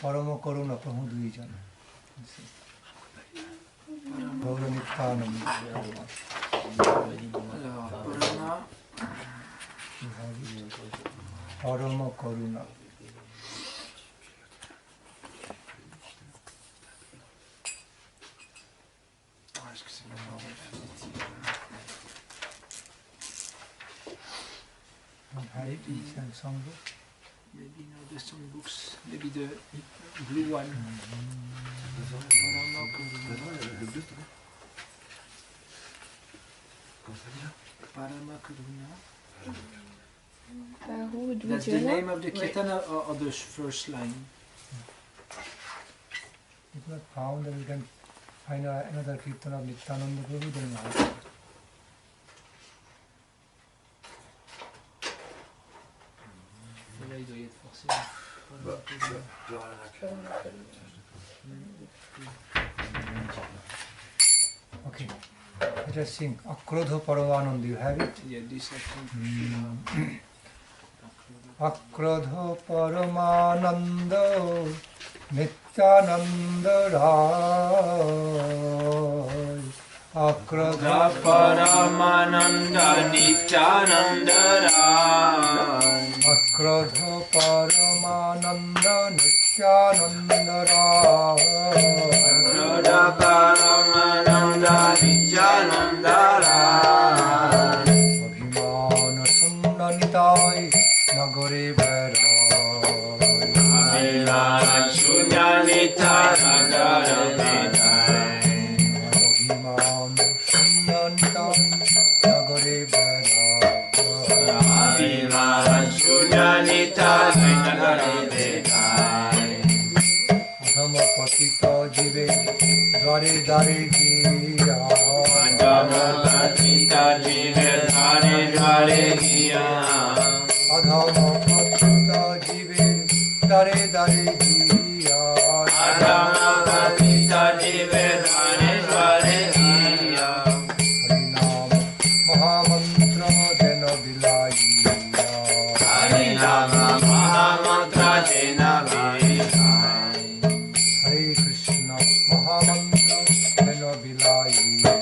Parama Karuna Prabhu Dvijan. Gaura Nityananda. Parama Karuna. Songbook? Maybe not the songbooks, maybe the blue one. Parama Karuna. That's the name of the kirtana or the first line? If not found, then we can find another kirtana of Nityananda Prabhu, then Il doit y être forcément. Okay, let us sing Akrodha Paramananda. You have it? Yeah, this I think. Akrodha Paramananda Nityananda Rai. Akrodha Paramananda Nityananda Rai. Akrodha Paramananda Nityananda Rai. Akrodha Paramananda Nityananda Rai. Abhimana Sunnanitai Nagare Bharai. Abhimana Sunnanitai Nagare Bharai. Abhimana Sunnanitai Nagare Bharai. Abhimana Sunnanitai Nagare Bharai. Adhama Patita Jive Dware Dare Gira. Adhama Patita Jive Dware Dware Gira. Adhama Patita Jive Dare Dare Gira. Adhama Patita Jive Dware Dware Gira. Harinama Mahamantra Jena Vilaiya. Harinama Mahamantra Jena Vilaiya. Hare Krishna Mahamantra Jena Vilaiya.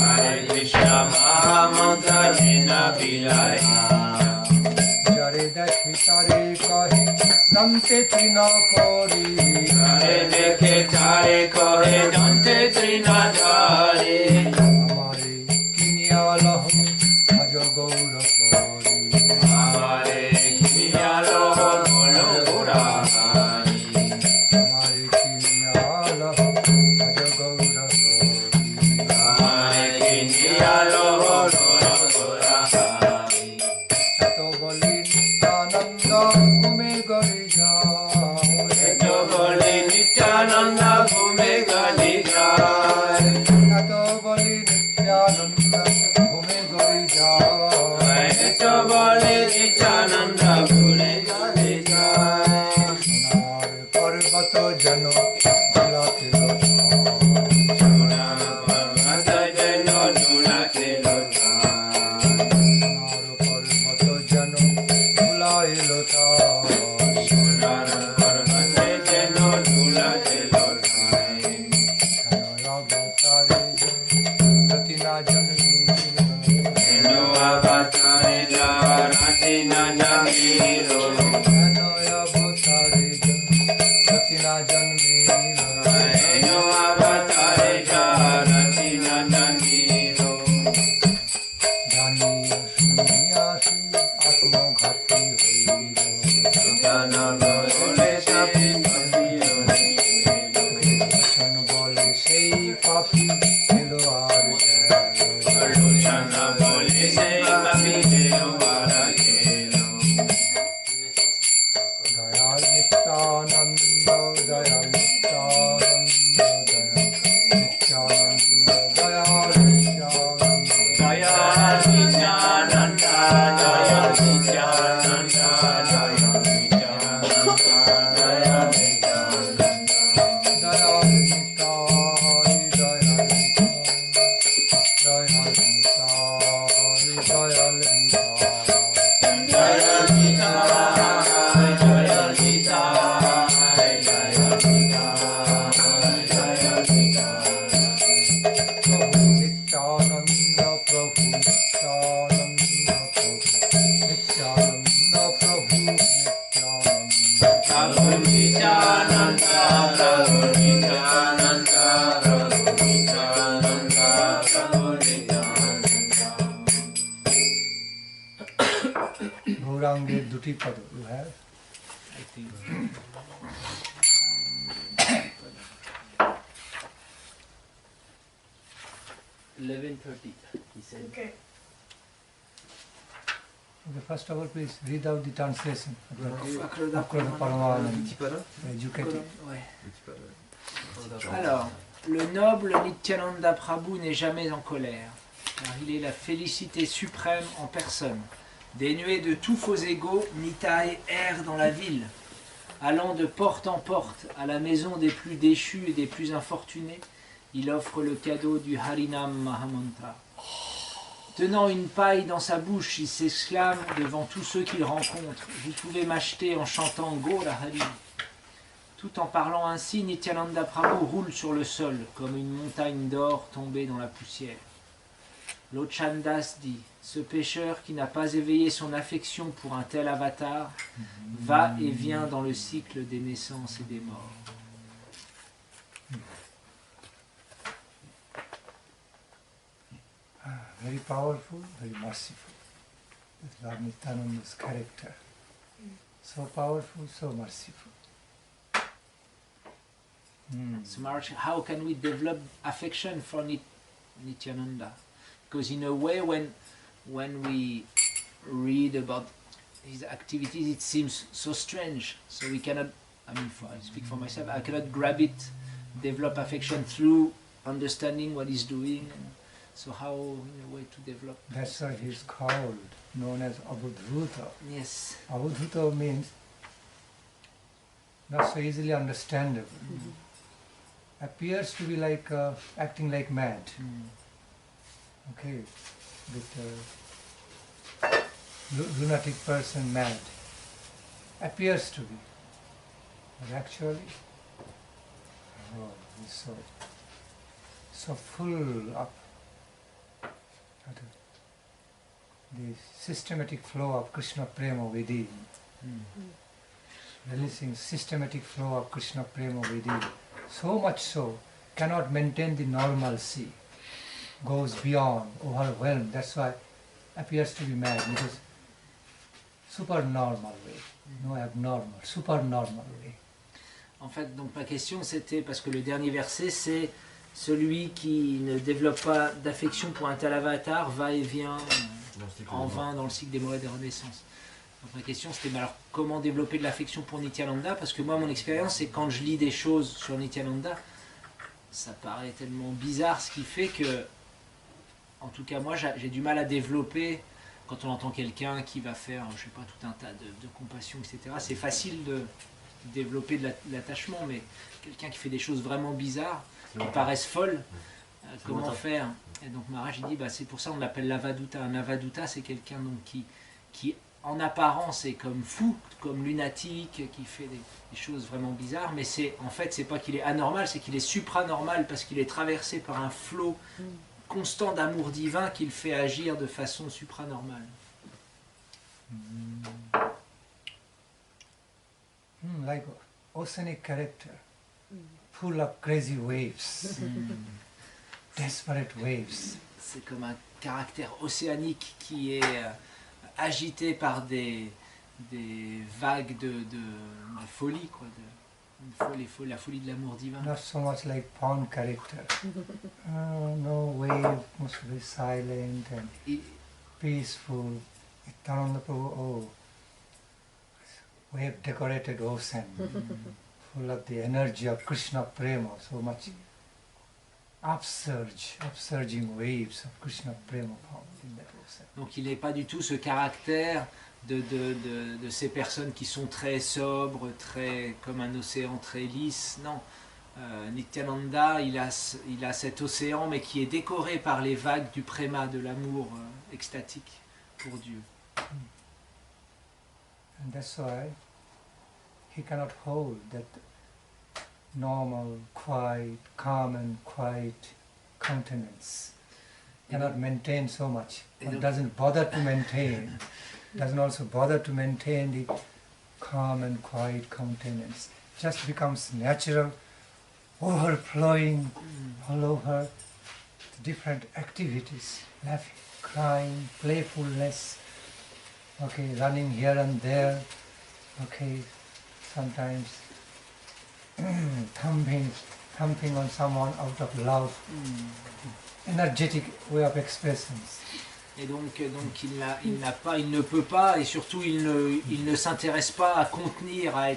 Hare Krishna Mahamantra Jena Vilaiya. Jare dekhe tare kahe dante trina kori. Jare dekhe tare kahe dante trina kori. Amare kinyalaho bhaj gaura hari. Amare kinyalaho bolo gaura hari. Amare kinyalaho bhaj gaura hari. Amare kinyalaho bolo gaura hari. Chato bali Nityananda gume gari jai. Chato bali Nityananda gume gari jai. Chato bali Nityananda gume gari jai. Chato bali Nityananda gume gari jai. Sonar parvat jano dulate lota. Sonar parvat jano dulate lota. Sonar parvat jano dulate lota. Sonar parvat jano dulate lota. Ratina janmi. Eno avatare ratina janmiro. Eno avatare ratina janmi. Eno avatare ratina janmiro. Janiya sunyasi atma ghati hoira. Jana bole sapi papi Lochon bole sei papi helo ar jai. Lochana bole sei papi helo ara helo. Dayal Nityananda, Dayal Nityananda, Dayal Nityananda, Dayal Nityananda. Jaya Nityananda, Jaya Nityananda, Jaya Nityananda, Jaya Nityananda. Dayal Nitai, Dayal Nitai, Dayal Nitai, Dayal Nitai. Jaya Nityananda, Jaya Nityananda, Prabhu Nityananda, Prabhu Nityananda, Prabhu Nityananda, Prabhu Nityananda. Gaurangeর দুটি পদ, you have? I think. 11:30, he said. Okay. Okay, first of all, please read out the translation. Akroda Akroda Paramanand, educated. Alors, le noble Nityananda Prabhu n'est jamais en colère, car il est la félicité suprême en personne. Dénué de tous faux égaux, Nitai erre dans la ville, allant de porte en porte à la maison des plus déchus et des plus infortunés. Il offre le cadeau du Harinam Mahamantra. Tenant une paille dans sa bouche, il s'exclame devant tous ceux qu'il rencontre. Vous pouvez m'acheter en chantant Gora Hari. Tout en parlant ainsi, Nityananda Prabhu roule sur le sol comme une montagne d'or tombée dans la poussière. L'Ochandas dit, ce pécheur qui n'a pas éveillé son affection pour un tel avatar va et vient dans le cycle des naissances et des morts. Very powerful, very merciful. That's Lord Nityananda's character. So powerful, so merciful. So Maharaj, how can we develop affection for Nityananda? Because in a way, when we read about his activities, it seems so strange. So we cannot, I speak for myself, I cannot grab it, develop affection through understanding what he's doing. So how, in a way, to develop? That's why he's called, known as Abudhuta. Yes. Abudhuta means not so easily understandable. Appears to be like acting like mad. Okay, with lunatic person mad. Appears to be, but actually, he's so full up. The systematic flow of Krishna Prema within, releasing systematic flow of Krishna Prema within, so much so, cannot maintain the normalcy, goes beyond, overwhelmed, that's why appears to be mad, because supernormal way, no abnormal, supernormal way. En fait, donc ma question c'était, parce que le dernier verset c'est celui qui ne développe pas d'affection pour un tel avatar va et vient en vain dans le cycle des morts et des renaissances. Donc ma question c'était, mais alors comment développer de l'affection pour Nityananda? Parce que moi mon expérience c'est quand je lis des choses sur Nityananda, ça paraît tellement bizarre, ce qui fait que, en tout cas moi j'ai du mal à développer, quand on entend quelqu'un qui va faire, je sais pas, tout un tas de compassion, etc. C'est facile de développer de l'attachement, mais quelqu'un qui fait des choses vraiment bizarres, qui paraissent folles, comment faire? Et donc Maharaj dit, c'est pour ça qu'on l'appelle l'avaduta. Un avaduta, c'est quelqu'un qui en apparence est comme fou, comme lunatique, qui fait des choses vraiment bizarres, mais en fait c'est pas qu'il est anormal, c'est qu'il est supranormal, parce qu'il est traversé par un flot constant d'amour divin qui le fait agir de façon supranormale. Like oceanic character, full of crazy waves, desperate waves. C'est comme un caractère océanique qui est agité par des vagues de folie, quoi, la folie de l'amour divin. Not so much like pond character. No wave, must be silent and peaceful. Nityananda Prabhu, wave decorated ocean, full of the energy of Krishna Prema, so much upsurging waves of Krishna Prema found in that ocean. Donc il n'est pas du tout ce caractère de ces personnes qui sont très sobres, très comme un océan très lisse. Non, Nityananda, il a cet océan, mais qui est décoré par les vagues du préma, de l'amour extatique pour Dieu. And that's why he cannot hold that normal, quiet, calm and quiet countenance. Cannot maintain so much. One doesn't bother to maintain. Doesn't also bother to maintain the calm and quiet countenance. Just becomes natural, overflowing all over the different activities, laughing, crying, playfulness, okay, running here and there, okay, sometimes thumping on someone out of love, energetic way of expressions. Et donc il ne peut pas, et surtout il ne s'intéresse pas à contenir, à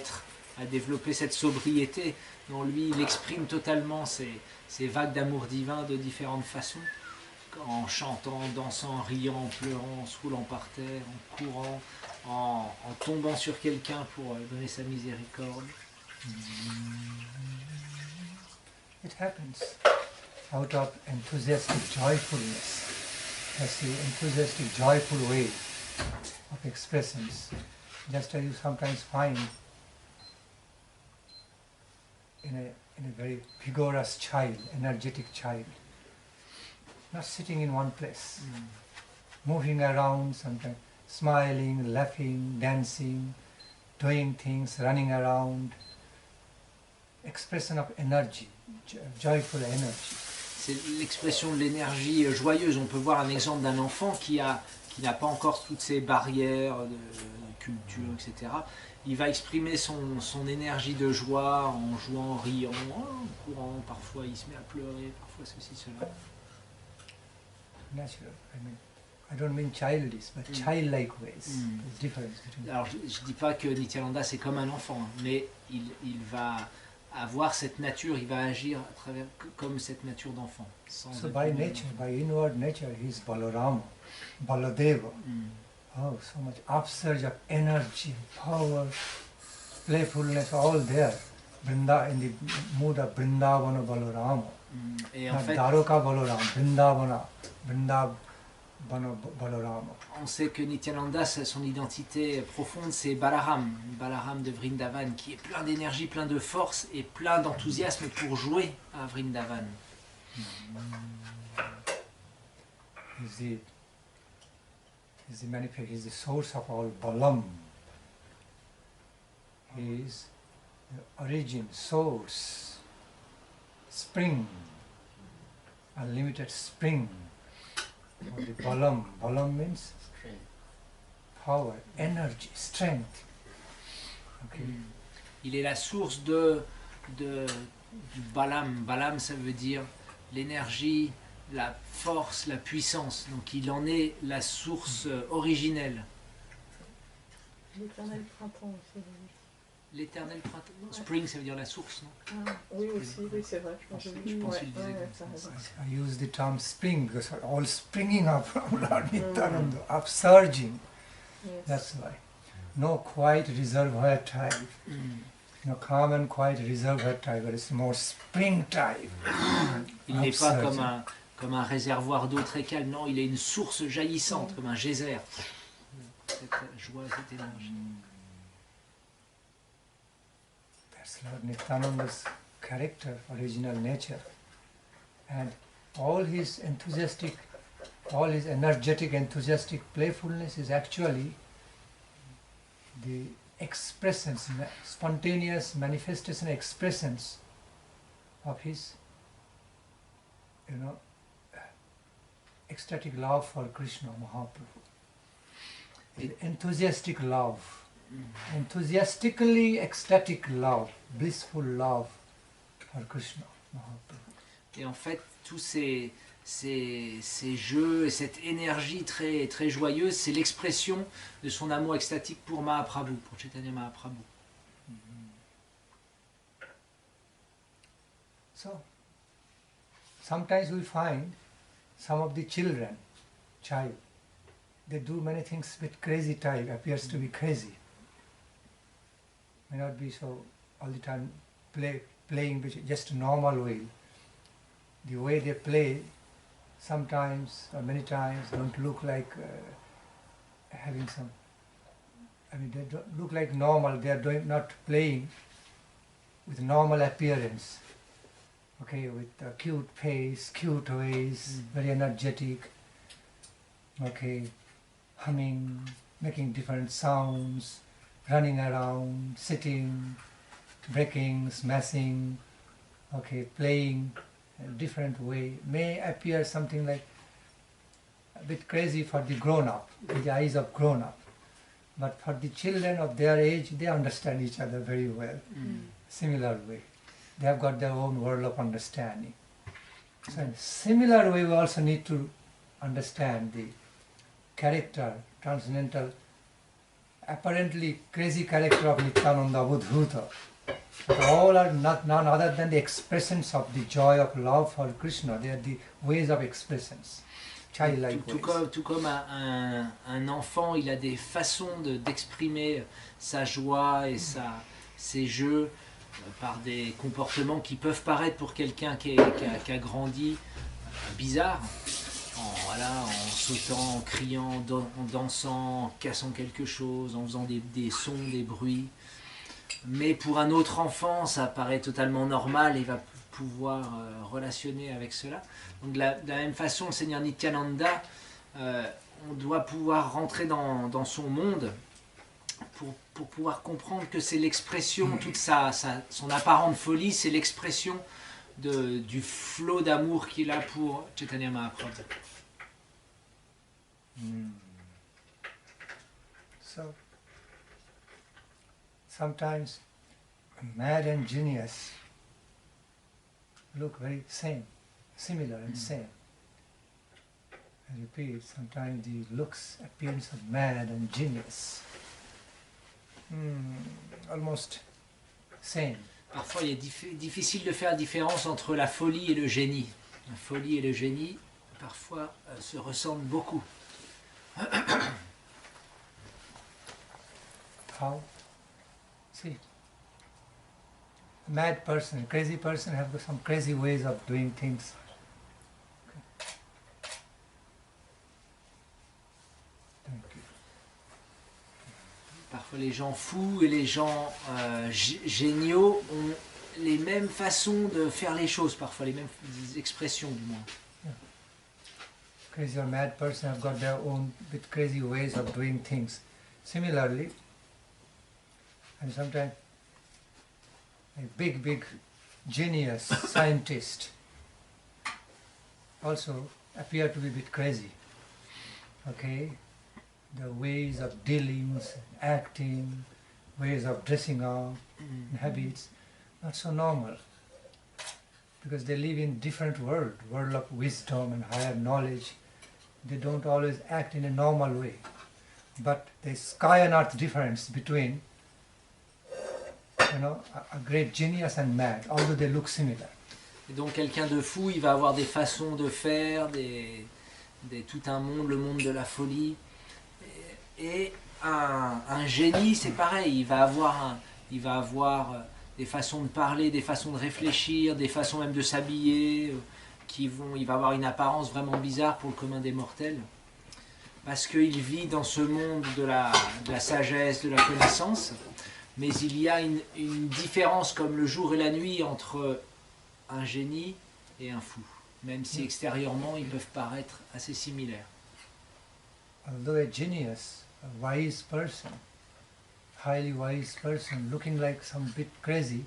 développer cette sobriété. Non, lui, il exprime totalement ces vagues d'amour divin de différentes façons, en chantant, en dansant, en riant, en pleurant, en se roulant par terre, en courant, en tombant sur quelqu'un pour donner sa miséricorde. It happens out of enthusiastic joyfulness. That's the enthusiastic, joyful way of expressions. Just as you sometimes find in a very vigorous child, energetic child, not sitting in one place, moving around, sometimes smiling, laughing, dancing, doing things, running around, expression of energy, joyful energy. C'est l'expression de l'énergie joyeuse. On peut voir un exemple d'un enfant qui n'a pas encore toutes ces barrières de culture, etc. Il va exprimer son énergie de joie en jouant, en riant, en courant. Parfois il se met à pleurer, parfois ceci, cela. Natural. I don't mean childish, but childlike ways. There's difference between. Alors je ne dis pas que Nityananda c'est comme un enfant, mais il va avoir cette nature, il va agir à travers comme cette nature d'enfant. So by nature, by inward nature, he is Balarama, Baladeva. Oh, so much upsurge of energy, power, playfulness, all there. In the mood of Vrindavana Balarama. Et en fait, Daroka Balarama, Vrindavana Balarama. On sait que Nityananda, son identité profonde, c'est Balaram de Vrindavan, qui est plein d'énergie, plein de force et plein d'enthousiasme pour jouer à Vrindavan. He's the source of all Balam. He is the origin, source, spring, unlimited spring. The Balam. Balam means power, energy, strength. Okay. Il est la source du Balam. Balam, ça veut dire l'énergie, la force, la puissance. Donc il en est la source originelle. L'éternel printemps aussi. L'éternel printemps. Spring, ça veut dire la source, non? Ah, oui, aussi, oui, c'est vrai. Je pense qu'il disait comme ça. I use the term spring because all springing up from Lord Nityananda, upsurging. Yes. That's why. No quiet reservoir type. No calm and quiet reservoir type, but it's more spring type. Il n'est pas comme un réservoir d'eau très calme, non, il est une source jaillissante, comme un geyser. Cette joie, cette énergie. That's Lord Nityananda's character, original nature. And all his energetic, enthusiastic playfulness is actually the expressions, spontaneous manifestation expressions of his, ecstatic love for Krishna Mahaprabhu. Enthusiastic love, enthusiastically ecstatic love, blissful love for Krishna Mahaprabhu. Et en fait, tous ces jeux et cette énergie très, très joyeuse, c'est l'expression de son amour extatique pour Mahaprabhu, pour Chaitanya Mahaprabhu. So, sometimes we find some of the child, they do many things with crazy type, appears to be crazy. May not be so all the time playing with just a normal way. The way they play sometimes or many times don't look like having some, they don't look like normal, they are not playing with normal appearance. Okay, with a cute face, cute ways, very energetic, okay, humming, making different sounds, running around, sitting, breaking, smashing, okay, playing in a different way, may appear something like a bit crazy for the grown-up, with the eyes of grown-up. But for the children of their age, they understand each other very well. Similar way. They have got their own world of understanding. So in a similar way, we also need to understand the character, transcendental, apparently crazy character of Nityananda Buddhuta. But all are none other than the expressions of the joy of love for Krishna. They are the ways of expressions. Tout comme un enfant, il a des façons d'exprimer sa joie et ses jeux par des comportements qui peuvent paraître pour quelqu'un qui a grandi bizarre, en sautant, en criant, en dansant, en cassant quelque chose, en faisant des sons, des bruits. Mais pour un autre enfant, ça paraît totalement normal et va pouvoir relationner avec cela. Donc de la même façon, le Seigneur Nityananda, on doit pouvoir rentrer dans son monde pour pouvoir comprendre que c'est l'expression, toute son apparente folie, c'est l'expression du flot d'amour qu'il a pour Chaitanya Mahaprabhu. So, sometimes mad and genius look very similar and same. I repeat, sometimes the looks, appearance of mad and genius, almost same. Parfois, il est difficile de faire la différence entre la folie et le génie. La folie et le génie, parfois, se ressemblent beaucoup. How? See, a mad person, a crazy person have some crazy ways of doing things. Okay. Thank you. Parfois les gens fous et les gens géniaux ont les mêmes façons de faire les choses, parfois les mêmes expressions du moins. Yeah. Crazy or mad person have got their own bit crazy ways of doing things. Similarly, and sometimes a big genius scientist also appear to be a bit crazy. Okay? The ways of dealings, acting, ways of dressing up, and habits, not so normal. Because they live in different world of wisdom and higher knowledge. They don't always act in a normal way. But there's sky and earth difference between, a great genius and mad, although they look similar. Et donc quelqu'un de fou, il va avoir des façons de faire, tout un monde, le monde de la folie. Et un génie, c'est pareil, il va avoir des façons de parler, des façons de réfléchir, des façons même de s'habiller, il va avoir une apparence vraiment bizarre pour le commun des mortels. Parce qu'il vit dans ce monde de la sagesse, de la connaissance, mais il y a une différence comme le jour et la nuit entre un génie et un fou, même si extérieurement ils peuvent paraître assez similaires. Although a genius, a wise person, highly wise person, looking like some bit crazy,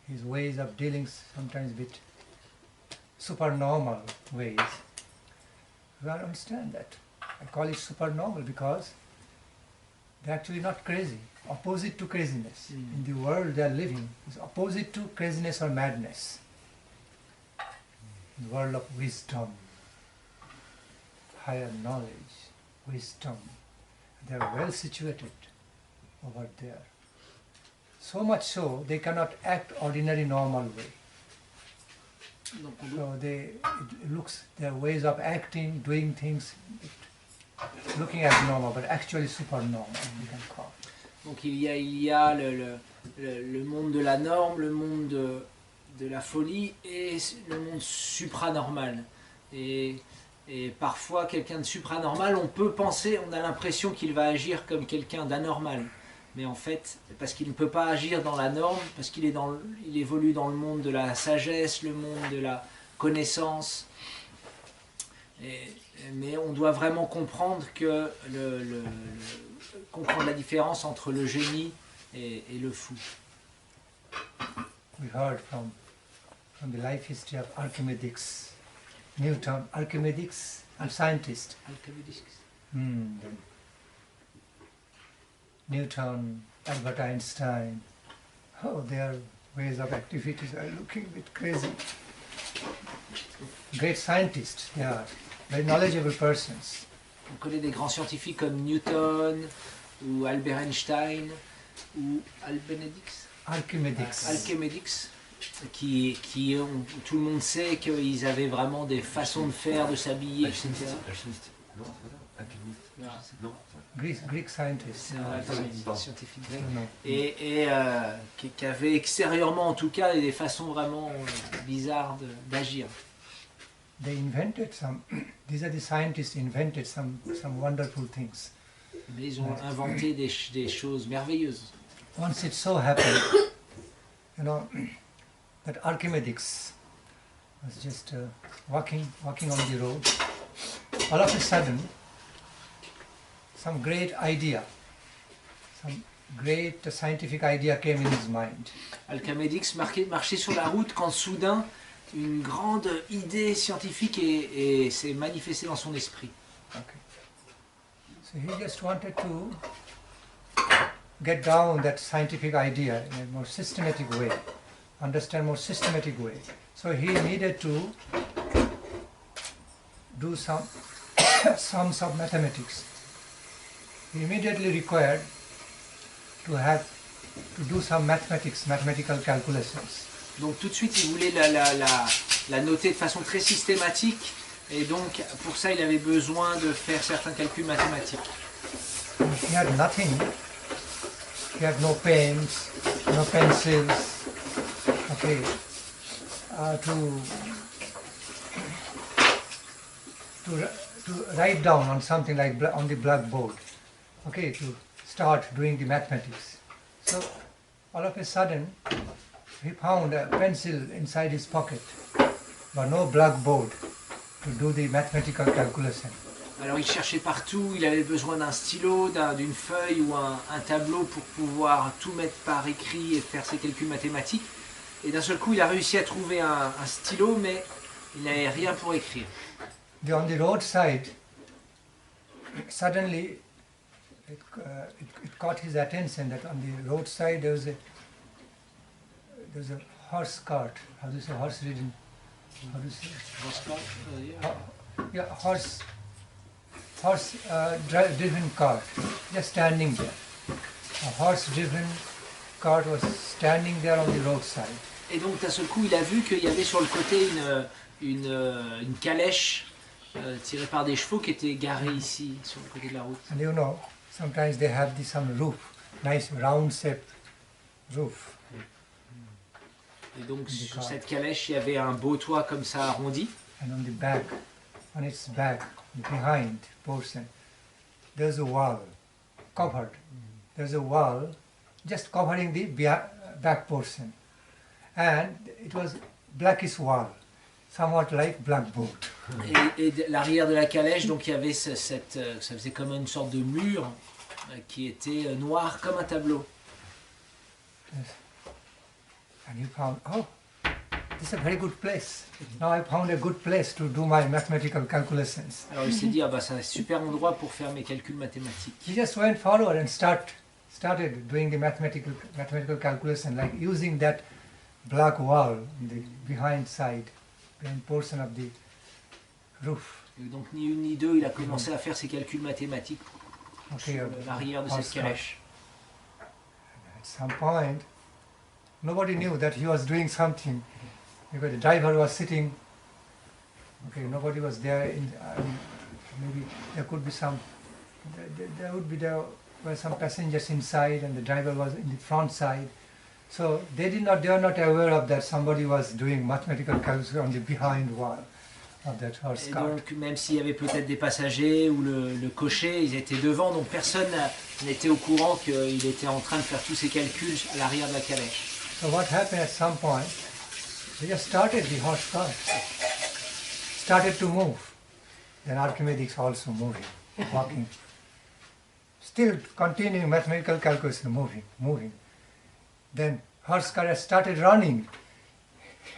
his ways of dealing sometimes bit supernormal ways. You understand that. I call it supernormal because they're actually not crazy. Opposite to craziness. In the world they are living is opposite to craziness or madness. The world of wisdom, higher knowledge, wisdom. They are well situated over there. So much so they cannot act ordinary normal way. So it looks their ways of acting, doing things, looking at normal, but actually supernormal, we can call. Donc il y a le monde de la norme, le monde de la folie et le monde supranormal. Et parfois quelqu'un de supranormal, on a l'impression qu'il va agir comme quelqu'un d'anormal. Mais en fait, parce qu'il ne peut pas agir dans la norme, parce qu'il évolue dans le monde de la sagesse, le monde de la connaissance. Mais on doit vraiment comprendre que comprendre la différence entre le génie et le fou. We heard from the life history of Archimedes, Newton, Archimedes, a scientist. Newton, Albert Einstein. Oh, their ways of activities are looking a bit crazy. Great scientists, they are very knowledgeable persons. On connaît des grands scientifiques comme Newton ou Albert Einstein ou Archimedes, qui ont, tout le monde sait qu'ils avaient vraiment des façons de faire, de s'habiller, etc. Greek scientists. Scientifique grec. Et qui avaient extérieurement en tout cas des façons vraiment bizarres d'agir. They invented these are the scientists invented some wonderful things. Mais ils ont inventé des choses merveilleuses. Once it so happened, that Archimedes was just walking on the road. All of a sudden, some great idea, some great scientific idea came in his mind. Archimedes marchait sur la route quand soudain une grande idée scientifique s'est manifestée dans son esprit. Okay. So he just wanted to get down that scientific idea in a more systematic way, understand more systematic way. So he needed to do some sums of mathematics. He immediately required to do some mathematical calculations. Donc tout de suite il voulait la noter de façon très systématique et donc pour ça il avait besoin de faire certains calculs mathématiques. He had nothing. He had no pens, no pencils. Okay, to write down on something like on the blackboard. Okay, to start doing the mathematics. So all of a sudden he found a pencil inside his pocket, but no blackboard to do the mathematical calculation. Alors il cherchait partout, il avait besoin d'un stylo, d'une feuille ou un tableau pour pouvoir tout mettre par écrit et faire ses calculs mathématiques. Et d'un seul coup, il a réussi à trouver un stylo, mais il n'avait rien pour écrire. On the roadside, suddenly it caught his attention that on the roadside there was a horse cart. How do you say horse ridden? How do you say? Horse cart? Yeah, horse-driven cart, just standing there. A horse-driven cart was standing there on the roadside. Et donc d'un seul coup, il a vu qu'il y avait sur le côté une calèche tirée par des chevaux qui était garée ici, sur le côté de la route. And you know, sometimes they have some roof, nice round-shaped roof. Et donc sur cette calèche, il y avait un beau toit comme ça arrondi. And on the back, on its back, behind portion, there's a wall, covered. There's a wall just covering the back portion. And it was blackish wall, somewhat like blackboard. Et l'arrière de la calèche, donc il y avait ça faisait comme une sorte de mur qui était noir comme un tableau. Yes. And you found, oh, this is a very good place. Now I found a good place to do my mathematical calculations. Alors il s'est dit, ah bah c'est un super endroit pour faire mes calculs mathématiques. He just went forward and started doing the mathematical calculation, like using that black wall in the behind portion of the roof. Et donc ni une ni deux, il a commencé à faire ses calculs mathématiques sur l'arrière de cette calèche. At some point, nobody knew that he was doing something because the driver was sitting. Okay, nobody was there. Maybe there could be there were some passengers inside, and the driver was in the front side. So they were not aware of that somebody was doing mathematical calculation on the behind wall of that horse cart. Et donc même s'il y avait peut-être des passagers ou le cocher, ils étaient devant, donc personne n'était au courant qu'il était en train de faire tous ces calculs à l'arrière de la calèche. So what happened at some point, they just started the horse cart, started to move. Then Archimedes also moving, walking. still continuing mathematical calculation, moving. Then horse car started running.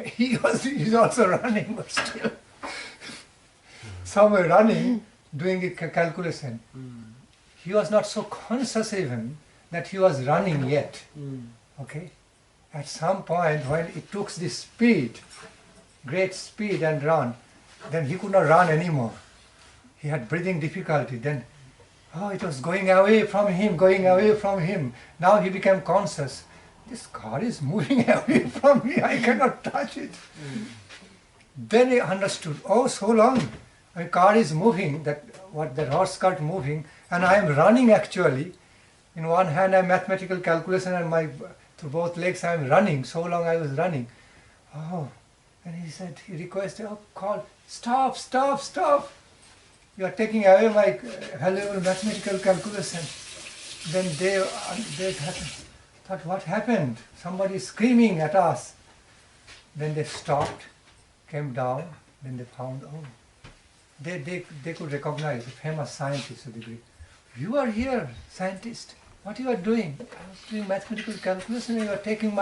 He's also running, but still somewhere running, doing a calculation. He was not so conscious even that he was running yet. Okay? At some point when it took this speed, great speed and run, then he could not run anymore. He had breathing difficulty. Then, it was going away from him. Now he became conscious. This car is moving away from me, I cannot touch it. Then he understood, so long, my car is moving, that horse cart moving, and I am running actually. In one hand I have mathematical calculation and through both legs I am running, so long I was running. And he requested, call, stop. You are taking away my valuable mathematical calculation. Then they thought, what happened? Somebody is screaming at us. Then they stopped, came down, then they found, they could recognize the famous scientist of the Greek. You are here, scientist. What you are doing? I was doing mathematical calculation. You are taking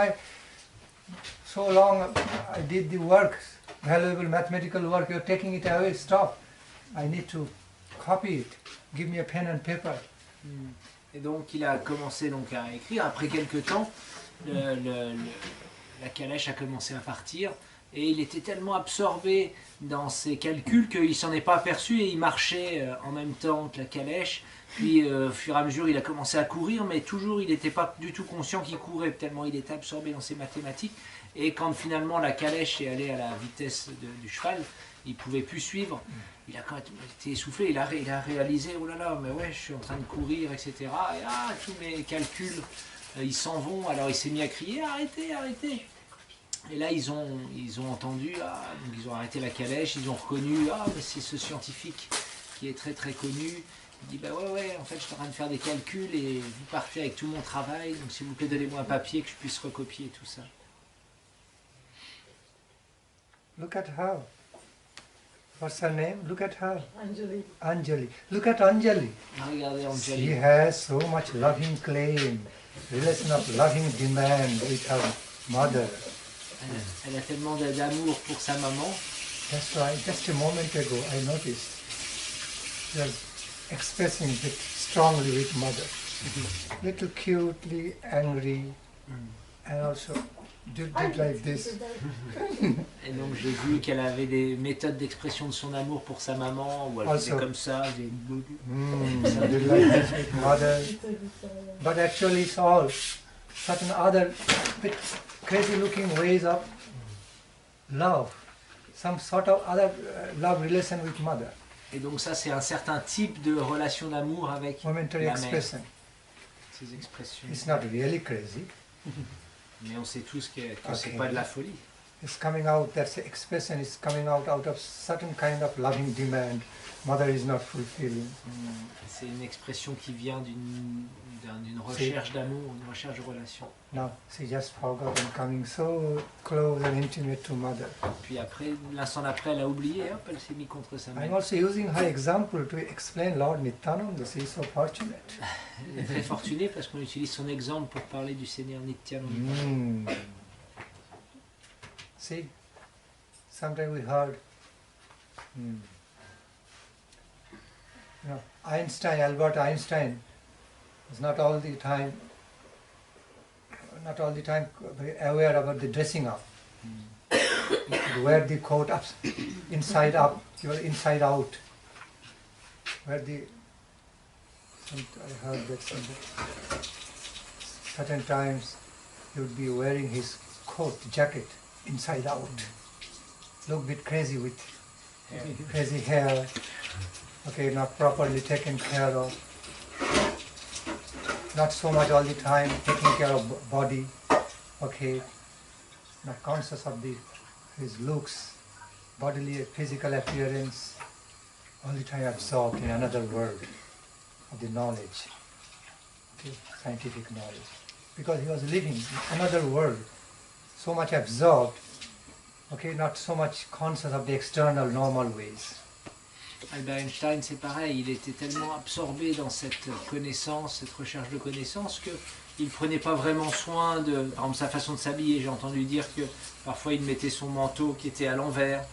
so long I did the work, valuable mathematical work. You are taking it away. Stop. I need to copy it. Give me a pen and paper. Et donc il a commencé donc à écrire. Après quelques temps, la calèche a commencé à partir et il était tellement absorbé dans ses calculs qu'il s'en est pas aperçu et il marchait en même temps que la calèche. Puis au fur et à mesure il a commencé à courir, mais toujours il n'était pas du tout conscient qu'il courait tellement il était absorbé dans ses mathématiques. Et quand finalement la calèche est allée à la vitesse du cheval, il ne pouvait plus suivre. Il a quand même été essoufflé, il a réalisé, oh là là, mais ouais, je suis en train de courir, etc. Et tous mes calculs, ils s'en vont. Alors il s'est mis à crier, arrêtez. Et là ils ont entendu, donc ils ont arrêté la calèche, ils ont reconnu, mais c'est ce scientifique qui est très très connu. Il dit, ouais, en fait je suis en train de faire des calculs et vous partez avec tout mon travail, donc s'il vous plaît donnez-moi un papier que je puisse recopier tout ça. Look at her. What's her name? Look at her. Anjali. Look at Anjali. Regardez Anjali. She has so much loving claim, relation of loving demand with her mother. Elle a tellement d'amour pour sa maman. That's why just a moment ago I noticed she was expressing it strongly with mother. Little cutely angry and also did like this. Et donc j'ai vu qu'elle avait des méthodes d'expression de son amour pour sa maman, où elle faisait comme ça. Did like this with mother. But actually it's all certain other bit crazy looking ways of love. Some sort of other love relation with mother. Et donc ça c'est un certain type de relation d'amour avec momentary la expression. mère. Ces expressions. It's not really crazy. Mais on sait tous que c'est pas de la folie. It's coming out, that expression is coming out of certain kind of loving demand mother is not fulfilling. C'est une expression qui vient d'une recherche d'amour, une recherche de relation. Now she just forgot and coming so close and intimate to mother. Puis après, l'instant d'après, elle a oublié, hop, elle s'est mise contre sa mère. I'm also using her example to explain Lord Nityananda. She is so fortunate. Elle est très fortunée parce qu'on utilise son exemple pour parler du Seigneur Nityananda. See, sometimes we heard, Albert Einstein was not all the time very aware about the dressing up. He could wear the coat up, inside up, inside out. I heard that certain times he would be wearing his coat, jacket, inside out. Look a bit crazy with crazy hair. Okay, not properly taken care of. Not so much all the time taking care of body. Okay, not conscious of his looks, bodily, physical appearance. All the time absorbed in another world of the knowledge, okay, scientific knowledge. Because he was living in another world, so much absorbed, okay, not so much conscious of the external normal ways. Albert Einstein, c'est pareil, il était tellement absorbé dans cette connaissance, cette recherche de connaissance, qu'il ne prenait pas vraiment soin de, par exemple, sa façon de s'habiller. J'ai entendu dire que parfois il mettait son manteau qui était à l'envers,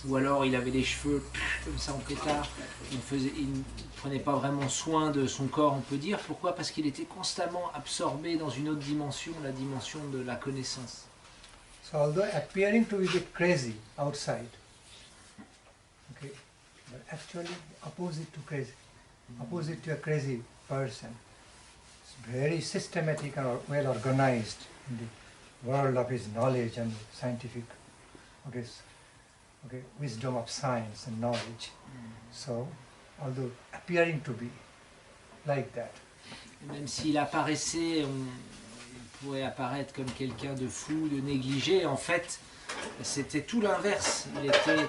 ou alors il avait les cheveux comme ça en pétard. Il ne prenait pas vraiment soin de son corps, on peut dire. Pourquoi? Parce qu'il était constamment absorbé dans une autre dimension, la dimension de la connaissance. So although appearing to be a bit crazy outside, okay, but actually opposite to crazy, opposite to a crazy person. It's very systematic and well organized in the world of his knowledge and scientific, okay, wisdom of science and knowledge. So, although appearing to be like that, Même s'il apparaissait, il pourrait apparaître comme quelqu'un de fou, de négligé, en fait, c'était tout l'inverse. Il était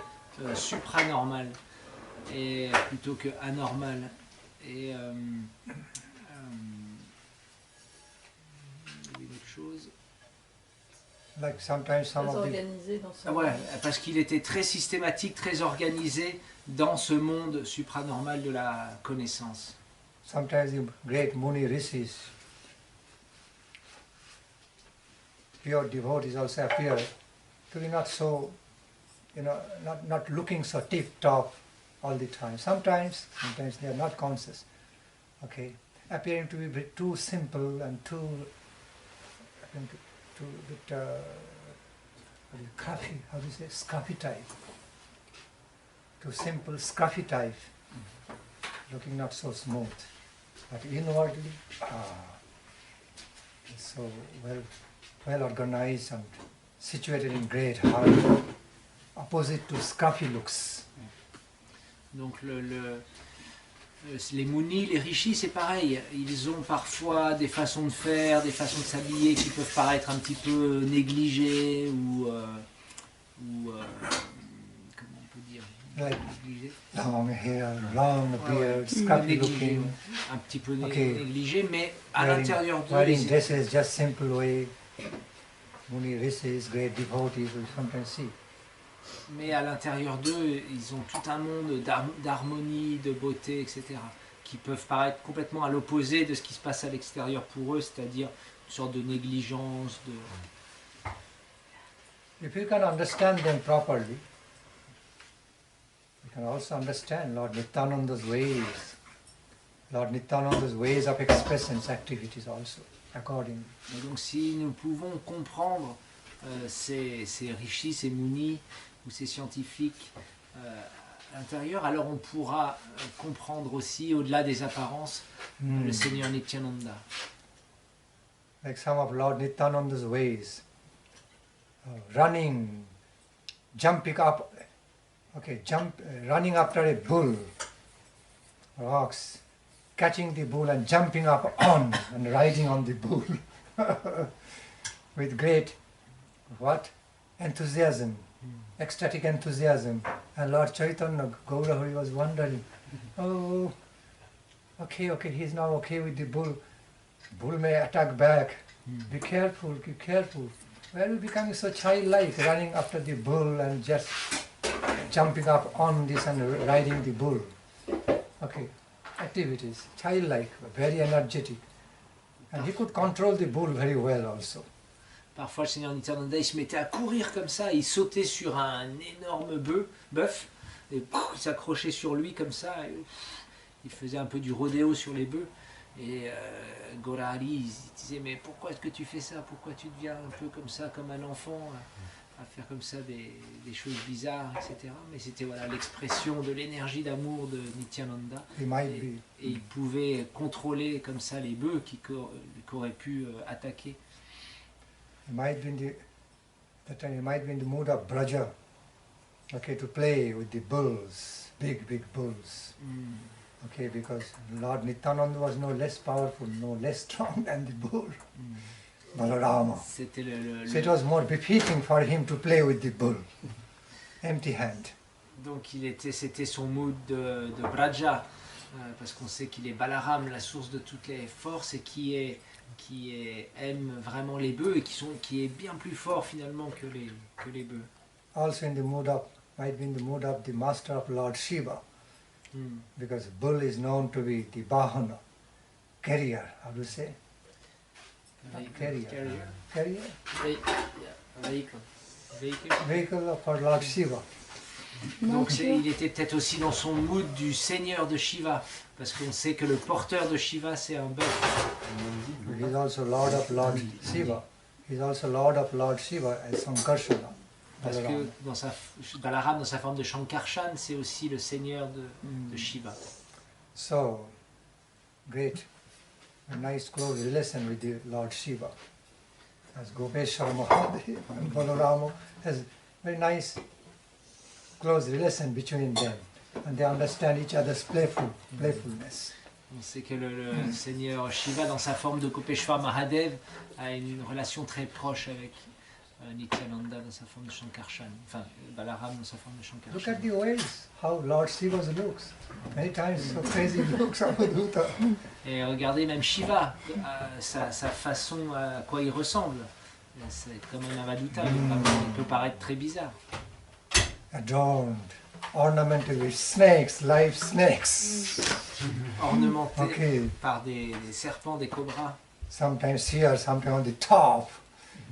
supranormal, et plutôt que anormal. Et une autre chose. like sometimes some Très of the organisé dans son... Ah ouais, parce qu'il était très systématique, très organisé dans ce monde supranormal de la connaissance. sometimes the great Muni Rishis, pure devotees also appear to be not so, not looking so tip-top all the time. Sometimes they are not conscious, okay, appearing to be a bit too simple and too bit, scruffy, how do you say, scruffy type. Too simple, scruffy type, looking not so smooth. But inwardly, it's so well organized and situated in great heart, opposite to scruffy looks. Donc les munis, les rishis, c'est pareil. Ils ont parfois des façons de faire, des façons de s'habiller qui peuvent paraître un petit peu négligées ou comment on peut dire, Like négligées. long hair, long beard, Ouais, scruffy négligé, looking, un petit peu Okay. négligé, mais à wearing, l'intérieur d'eux, wearing ils- dresses just simple way. Muni Rishis, great devotees, we sometimes see. mais à l'intérieur d'eux, ils ont tout un monde d'harmonie, de beauté, etc., qui peuvent paraître complètement à l'opposé de ce qui se passe à l'extérieur pour eux, c'est-à-dire une sorte de négligence, de... If you can understand them properly, you can also understand Lord Nityananda's ways of expressions, activities also, accordingly. Et donc si nous pouvons comprendre ces rishis, ces munis ou ces scientifiques à l'intérieur, alors on pourra comprendre aussi, au-delà des apparences, le Seigneur Nityananda. Like some of Lord Nityananda's ways, running, jumping up, running after a bull, or ox, catching the bull and jumping up on and riding on the bull with great enthusiasm, ecstatic enthusiasm. And Lord Chaitanya Gaurahari was wondering, oh, okay, he's now okay with the bull. Bull may attack back. Be careful, be careful. Why are you becoming so childlike, running after the bull and just jumping up on this and riding the bull? Okay, activities, childlike, very energetic. And he could control the bull very well also. Parfois, le Seigneur Nityananda, il se mettait à courir comme ça, il sautait sur un énorme bœuf, et il s'accrochait sur lui comme ça, et, il faisait un peu du rodéo sur les bœufs. Et Gaurahari, il disait, mais pourquoi est-ce que tu fais ça? Pourquoi tu deviens un peu comme ça, comme un enfant, à faire comme ça des choses bizarres, etc. Mais c'était voilà, l'expression de l'énergie d'amour de Nityananda. Et il pouvait contrôler comme ça les bœufs qui auraient pu attaquer. He might be in the mood of Braja, okay, to play with the bulls, big bulls. Okay, because Lord Nityananda was no less powerful, no less strong than the bull, Balarama. So it was more befitting for him to play with the bull, empty hand. Donc c'était son mood de Braja, parce qu'on sait qu'il est Balaram, la source de toutes les forces, et qui aime vraiment les bœufs, et qui est bien plus fort finalement que les bœufs. Also in the mood of, might be in the mood of the master of Lord Shiva, because bull is known to be the Bahana, carrier, how do you say? Carrier. Vehicle for Lord Shiva. Donc il était peut-être aussi dans son mood du seigneur de Shiva, parce qu'on sait que le porteur de Shiva c'est un bœuf. He is also Lord of Lord Shiva. He is also Lord of Lord Shiva as Sankarsana. Parce que Balaram, dans sa forme de Shankarshan, c'est aussi le seigneur de Shiva. So, great, a nice close relation with the Lord Shiva. As Gopeshwar Mahadev and Balarama has very nice close relation between them, and they understand each other's playfulness. On sait que le seigneur Shiva, dans sa forme de Gopeshwar Mahadev, a une relation très proche avec Nityananda dans sa forme de Shankarshan, enfin Balaram dans sa forme de Shankarshan. Look at the ways, how Lord Shiva looks. Many times so crazy looks, Avaduta. Et regardez même Shiva, sa façon, à quoi il ressemble. C'est comme un Avaduta, il peut paraître très bizarre. Adorned, ornamented with snakes, live snakes. Ornementé par des serpents, des cobras. Sometimes here, sometimes on the top.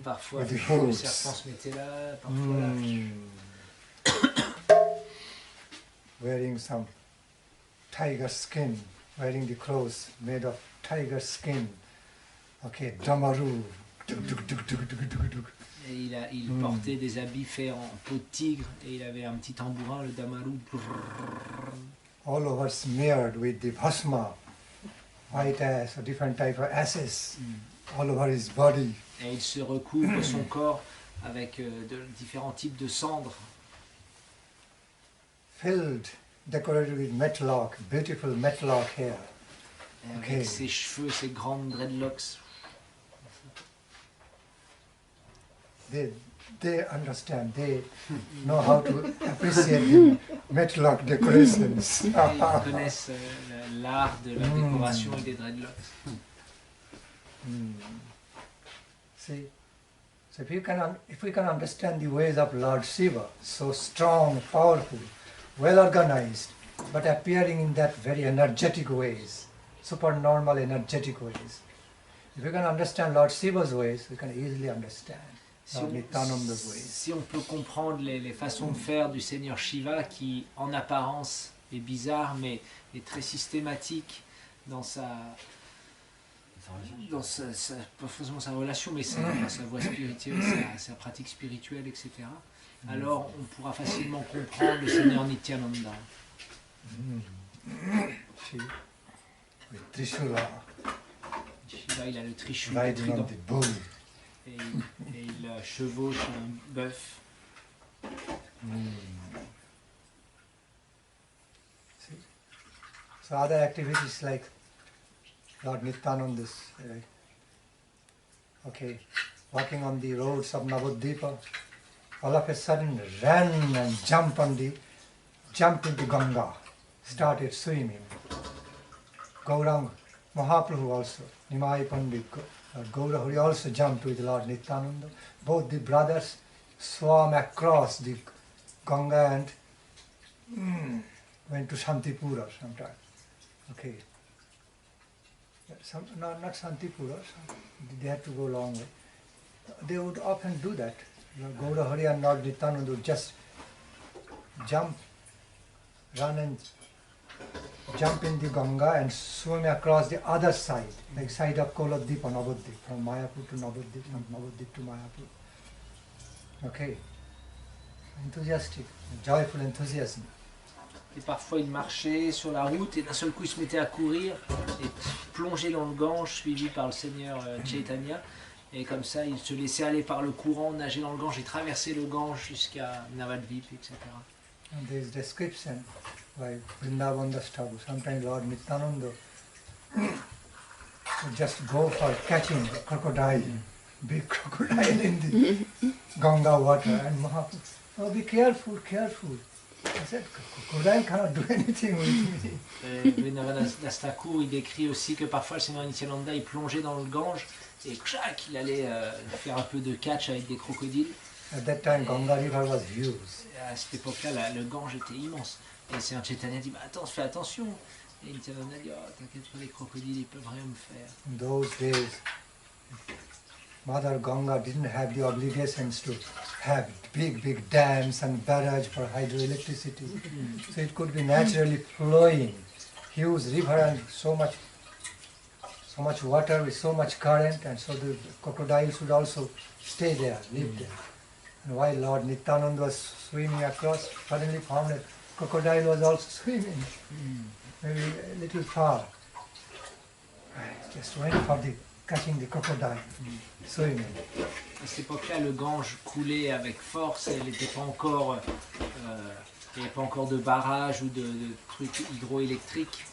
Parfois le serpent se mettait là, parfois là. Wearing some tiger skin, wearing the clothes made of tiger skin. Okay, damaru. Et il portait des habits faits en peau de tigre et il avait un petit tambourin, le damaru. All over smeared with the bhasma, white ash, a different type of ashes, all over his body. Et il se recouvre son corps avec différents types de cendres. Filled, decorated with matlock, beautiful matlock hair. Et avec ses cheveux, ses grandes dreadlocks. They understand, they know how to appreciate the matlock decorations. Ils connaissent l'art de la décoration et des dreadlocks. See, so if we can understand the ways of Lord Shiva, so strong, powerful, well organized, but appearing in that very energetic ways, supernormal energetic ways. If we can understand Lord Shiva's ways, we can easily understand Lord Nityananda's ways. Si on peut comprendre les façons de faire du Seigneur Shiva, qui en apparence est bizarre, mais est très systématique dans pas forcément sa relation, mais sa voie spirituelle, sa pratique spirituelle, etc. Alors on pourra facilement comprendre le Seigneur Nityananda. Trishula. Shiva, il a le Trishula, le trident, et il chevauche un bœuf. So other activities like Lord Nityananda's, walking on the roads of Navadvipa, all of a sudden ran and jumped into Ganga, started swimming. Gaurang Mahaprabhu also, Nimai Pandit, Gaurahari also jumped with Lord Nityananda. Both the brothers swam across the Ganga and went to Shantipura sometime. Okay. Not Shantipura, they had to go a long way. They would often do that. Gaurahari and Lord Nityananda would just run and jump in the Ganga and swim across the other side, like side of Koladip and Navadvip, from Mayapur to Navadvip, from Navadvip to Mayapur. Okay. Enthusiastic, joyful enthusiasm. Et parfois il marchait sur la route et d'un seul coup il se mettait à courir et plonger dans le Gange suivi par le Seigneur Chaitanya. Et comme ça il se laissait aller par le courant, nager dans le Gange et traverser le Gange jusqu'à Navadvip, etc. And there is description by Vrindavan Das Thakur. Sometimes Lord Nityananda would just go for catching a crocodile, big crocodile in the Ganga water, and Mahaprabhu, oh, be careful, careful. I said, crocodile cannot do anything with me. Vrindavan Das Thakur, il décrit aussi que parfois le Seigneur Nityananda il plongeait dans le Gange et il allait faire un peu de catch avec des crocodiles. At that time, Ganga river was huge. À cette époque-là, le Gange était immense. Et c'est un Chaitanya dit, attends, fais attention. Et Nityananda dit, oh, t'inquiète pas, les crocodiles, ils peuvent rien me faire. In those days, Mother Ganga didn't have the obligations to have big dams and barrage for hydroelectricity. So it could be naturally flowing, huge river and so much water with so much current, and so the crocodiles would also stay there, live there. And while Lord Nityananda was swimming across, suddenly found that crocodile was also swimming, maybe a little far. Just went for catching the crocodile, swimming. À cette époque-là, le Gange coulait avec force et il n'était pas encore, il n'y avait pas encore de barrage ou de trucs hydroélectriques.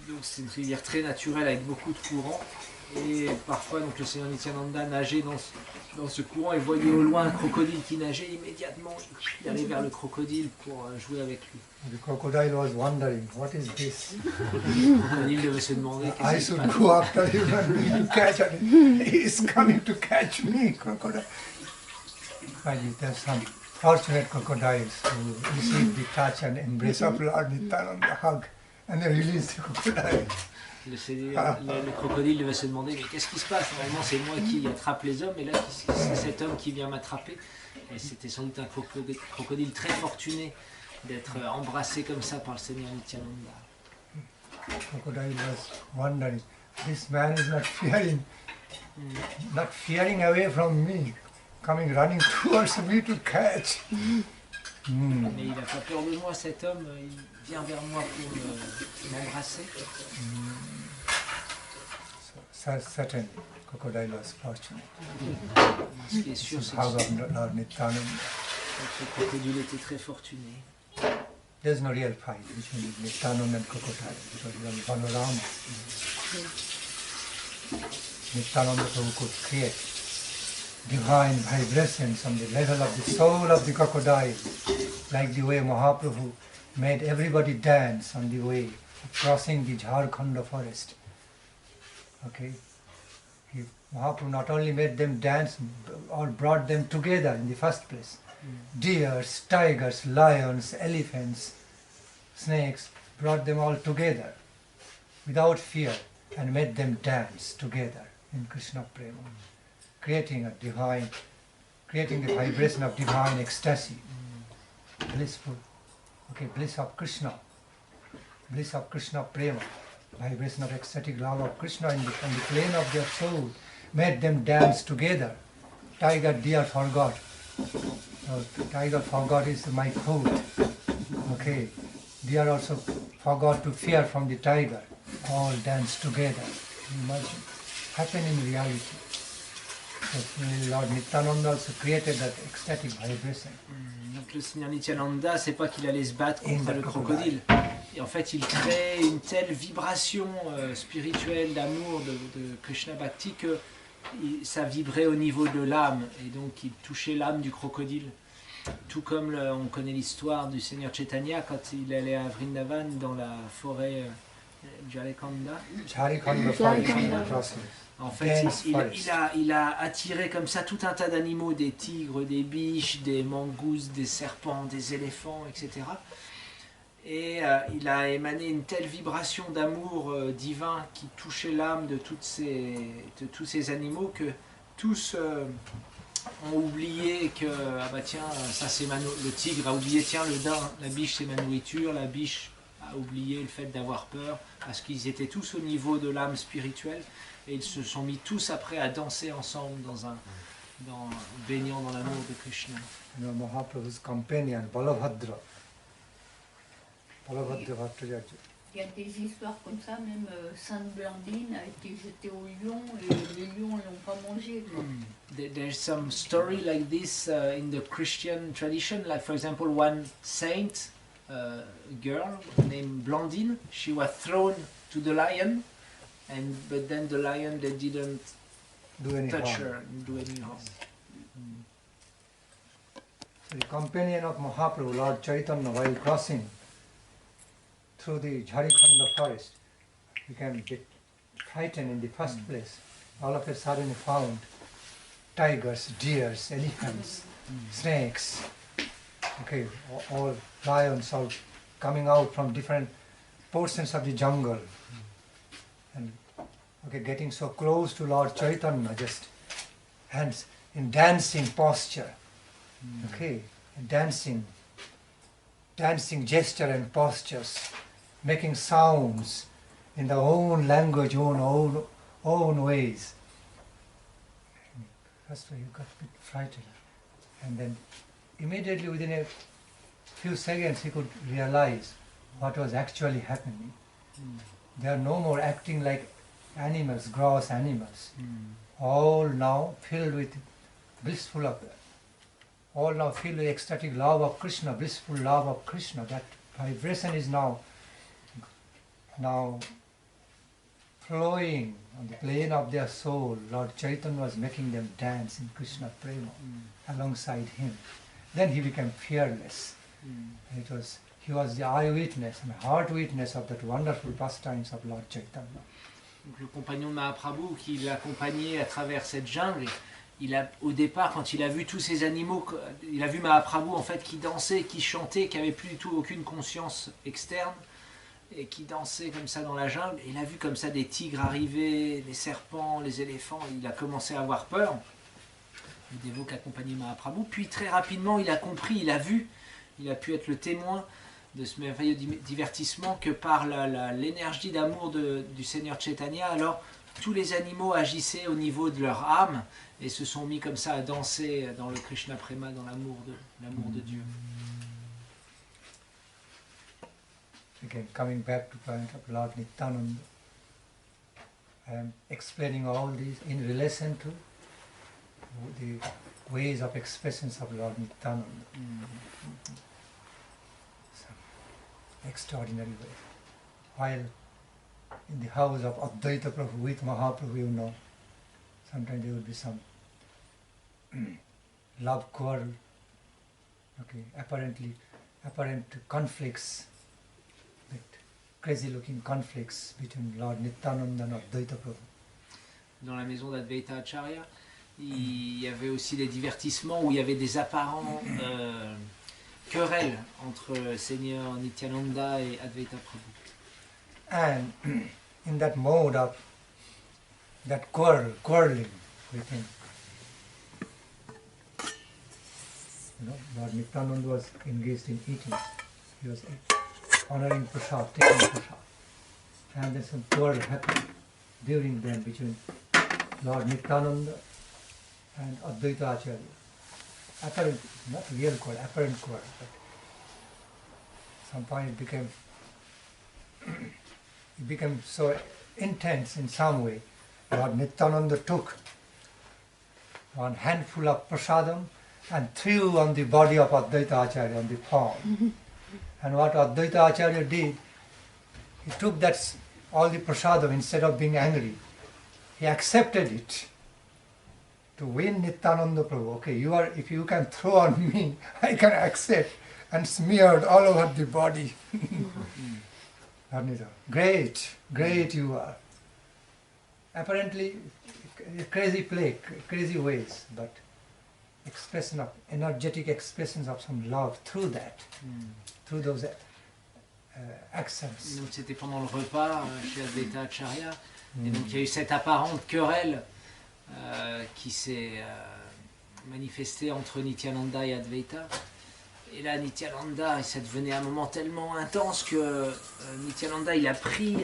Donc c'est une rivière très naturelle avec beaucoup de courant. Et parfois, donc, le Seigneur Nityananda nageait dans ce courant et voyait au loin un crocodile qui nageait. Immédiatement, il allait vers le crocodile pour jouer avec lui. The crocodile was wondering, what is this? Le crocodile devait se demander I qu'est-ce qui se should passe. go after him and to catch him. He is coming to catch me, crocodile. Finally, there are some fortunate crocodiles who receive the touch and embrace of Lord Nityananda, hug, and they release the crocodile. Le crocodile devait se demander, mais qu'est-ce qui se passe? Normalement, c'est moi qui attrape les hommes, et là, c'est cet homme qui vient m'attraper. Et c'était sans doute un crocodile très fortuné d'être embrassé comme ça par le Seigneur Nityananda. Crocodile was wondering, this man is not fearing away from me, running towards me to catch. Mais il n'a pas peur de moi, cet homme, il vient vers moi pour m'embrasser. Certainly, crocodile was fortunate. Ce qui est sûr, c'est que Lord Nityananda. ce crocodile était très fortuné. There's no real fight between Nityananda and crocodile because he was Balarama. Nityananda Prabhu could create divine vibrations on the level of the soul of the crocodile, like the way Mahaprabhu made everybody dance on the way of crossing the Jharkhand forest. Okay, Mahaprabhu not only made them dance or brought them together in the first place. Deers, tigers, lions, elephants, snakes, brought them all together without fear and made them dance together in Krishna Prema, creating the vibration of divine ecstasy, blissful, bliss of Krishna Prema, vibration of ecstatic love of Krishna on the plane of their soul, made them dance together. Tiger, deer forgot. Tiger forgot is my food. Okay. Deer also forgot to fear from the tiger. All dance together. Imagine. Happen in reality. So Lord Nityananda also created that ecstatic vibration. Donc le Seigneur Nityananda, c'est pas qu'il allait se battre contre le crocodile. Et en fait, il crée une telle vibration spirituelle d'amour de Krishna Bhakti que ça vibrait au niveau de l'âme. Et donc, il touchait l'âme du crocodile. Tout comme on connaît l'histoire du Seigneur Chaitanya quand il allait à Vrindavan dans la forêt Jharikanda. En fait, il a attiré comme ça tout un tas d'animaux, des tigres, des biches, des mangousses, des serpents, des éléphants, etc. Et il a émané une telle vibration d'amour divin qui touchait l'âme de tous ces animaux que tous ont oublié que, ah bah tiens, ça c'est le tigre a oublié, tiens, le daim, la biche c'est ma nourriture, la biche a oublié le fait d'avoir peur, parce qu'ils étaient tous au niveau de l'âme spirituelle, et ils se sont mis tous après à danser ensemble baignant dans l'amour de Krishna. Mahaprabhu's companion, Balabhadra Bhattacharya. Il y a des histoires comme ça, même Sainte Blandine a été jetée au lion et les lions ne l'ont pas mangé. There's some story like this in the Christian tradition, like for example one saint, girl named Blandine, she was thrown to the lion, but then the lion they didn't touch her and do any harm. So the companion of Mahaprabhu, Lord Chaitanya, while crossing through the Jharikanda forest, became a bit frightened in the first place. All of a sudden he found tigers, deers, elephants, snakes, okay, all lions, all coming out from different portions of the jungle, and okay, getting so close to Lord Chaitanya, just hands in dancing posture, okay, dancing gesture and postures, making sounds in their own language, own ways. First he got a bit frightened, and then immediately within a few seconds he could realize what was actually happening. They are no more acting like animals, gross animals. All now filled with all now filled with ecstatic love of Krishna, blissful love of Krishna. That vibration is now flowing on the plane of their soul. Lord Chaitanya was making them dance in Krishna Prema alongside him. Then he became fearless. He was the eyewitness and heart witness of that wonderful pastimes of Lord Chaitanya. Donc, le compagnon de Mahaprabhu qui l'accompagnait à travers cette jungle, au départ, quand il a vu tous ces animaux, il a vu Mahaprabhu en fait qui dansait, qui chantait, qui avait plus du tout aucune conscience externe, et qui dansait comme ça dans la jungle. Et il a vu comme ça des tigres arriver, des serpents, les éléphants. Il a commencé à avoir peur. Le dévot qui accompagnait Mahaprabhu. Puis très rapidement, il a compris, il a vu, il a pu être le témoin de ce merveilleux divertissement que par l'énergie d'amour du Seigneur Chaitanya, alors tous les animaux agissaient au niveau de leur âme et se sont mis comme ça à danser dans le Krishna Prema, dans l'amour de Dieu. Again, coming back to point of Lord Nityananda, I am explaining all these in relation to the ways of expressions of Lord Nityananda. Some extraordinary way. While in the house of Advaita Prabhu with Mahaprabhu, you know, sometimes there will be some love quarrel, okay, apparent conflicts, crazy looking conflicts between Lord Nityananda and Advaita Prabhu. Dans la maison d'Advaita Acharya, il y avait aussi des divertissements où il y avait des apparents querelles entre Seigneur Nityananda et Advaita Prabhu. And in that mode of that quarreling with him, you know, Lord Nityananda was engaged in eating. He was honoring prasad, taking prasad. And then some quarrel happened during them between Lord Nityananda and Advaita Acharya. Apparent, not real quarrel, apparent quarrel, but at some point it became so intense in some way. Lord Nityananda took one handful of prasadam and threw on the body of Advaita Acharya, on the palm. And what Advaita Acharya did, he took all the prasadam. Instead of being angry, he accepted it to win Nityananda Prabhu. Okay, if you can throw on me, I can accept, and smeared all over the body. Great you are. Apparently, crazy ways, but energetic expressions of some love through that, through those accents. Donc c'était pendant le repas chez Advaita Acharya, et donc il y a eu cette apparente querelle qui s'est manifestée entre Nityananda et Advaita. Et là, Nityananda, ça devenait un moment tellement intense que Nityananda, il a pris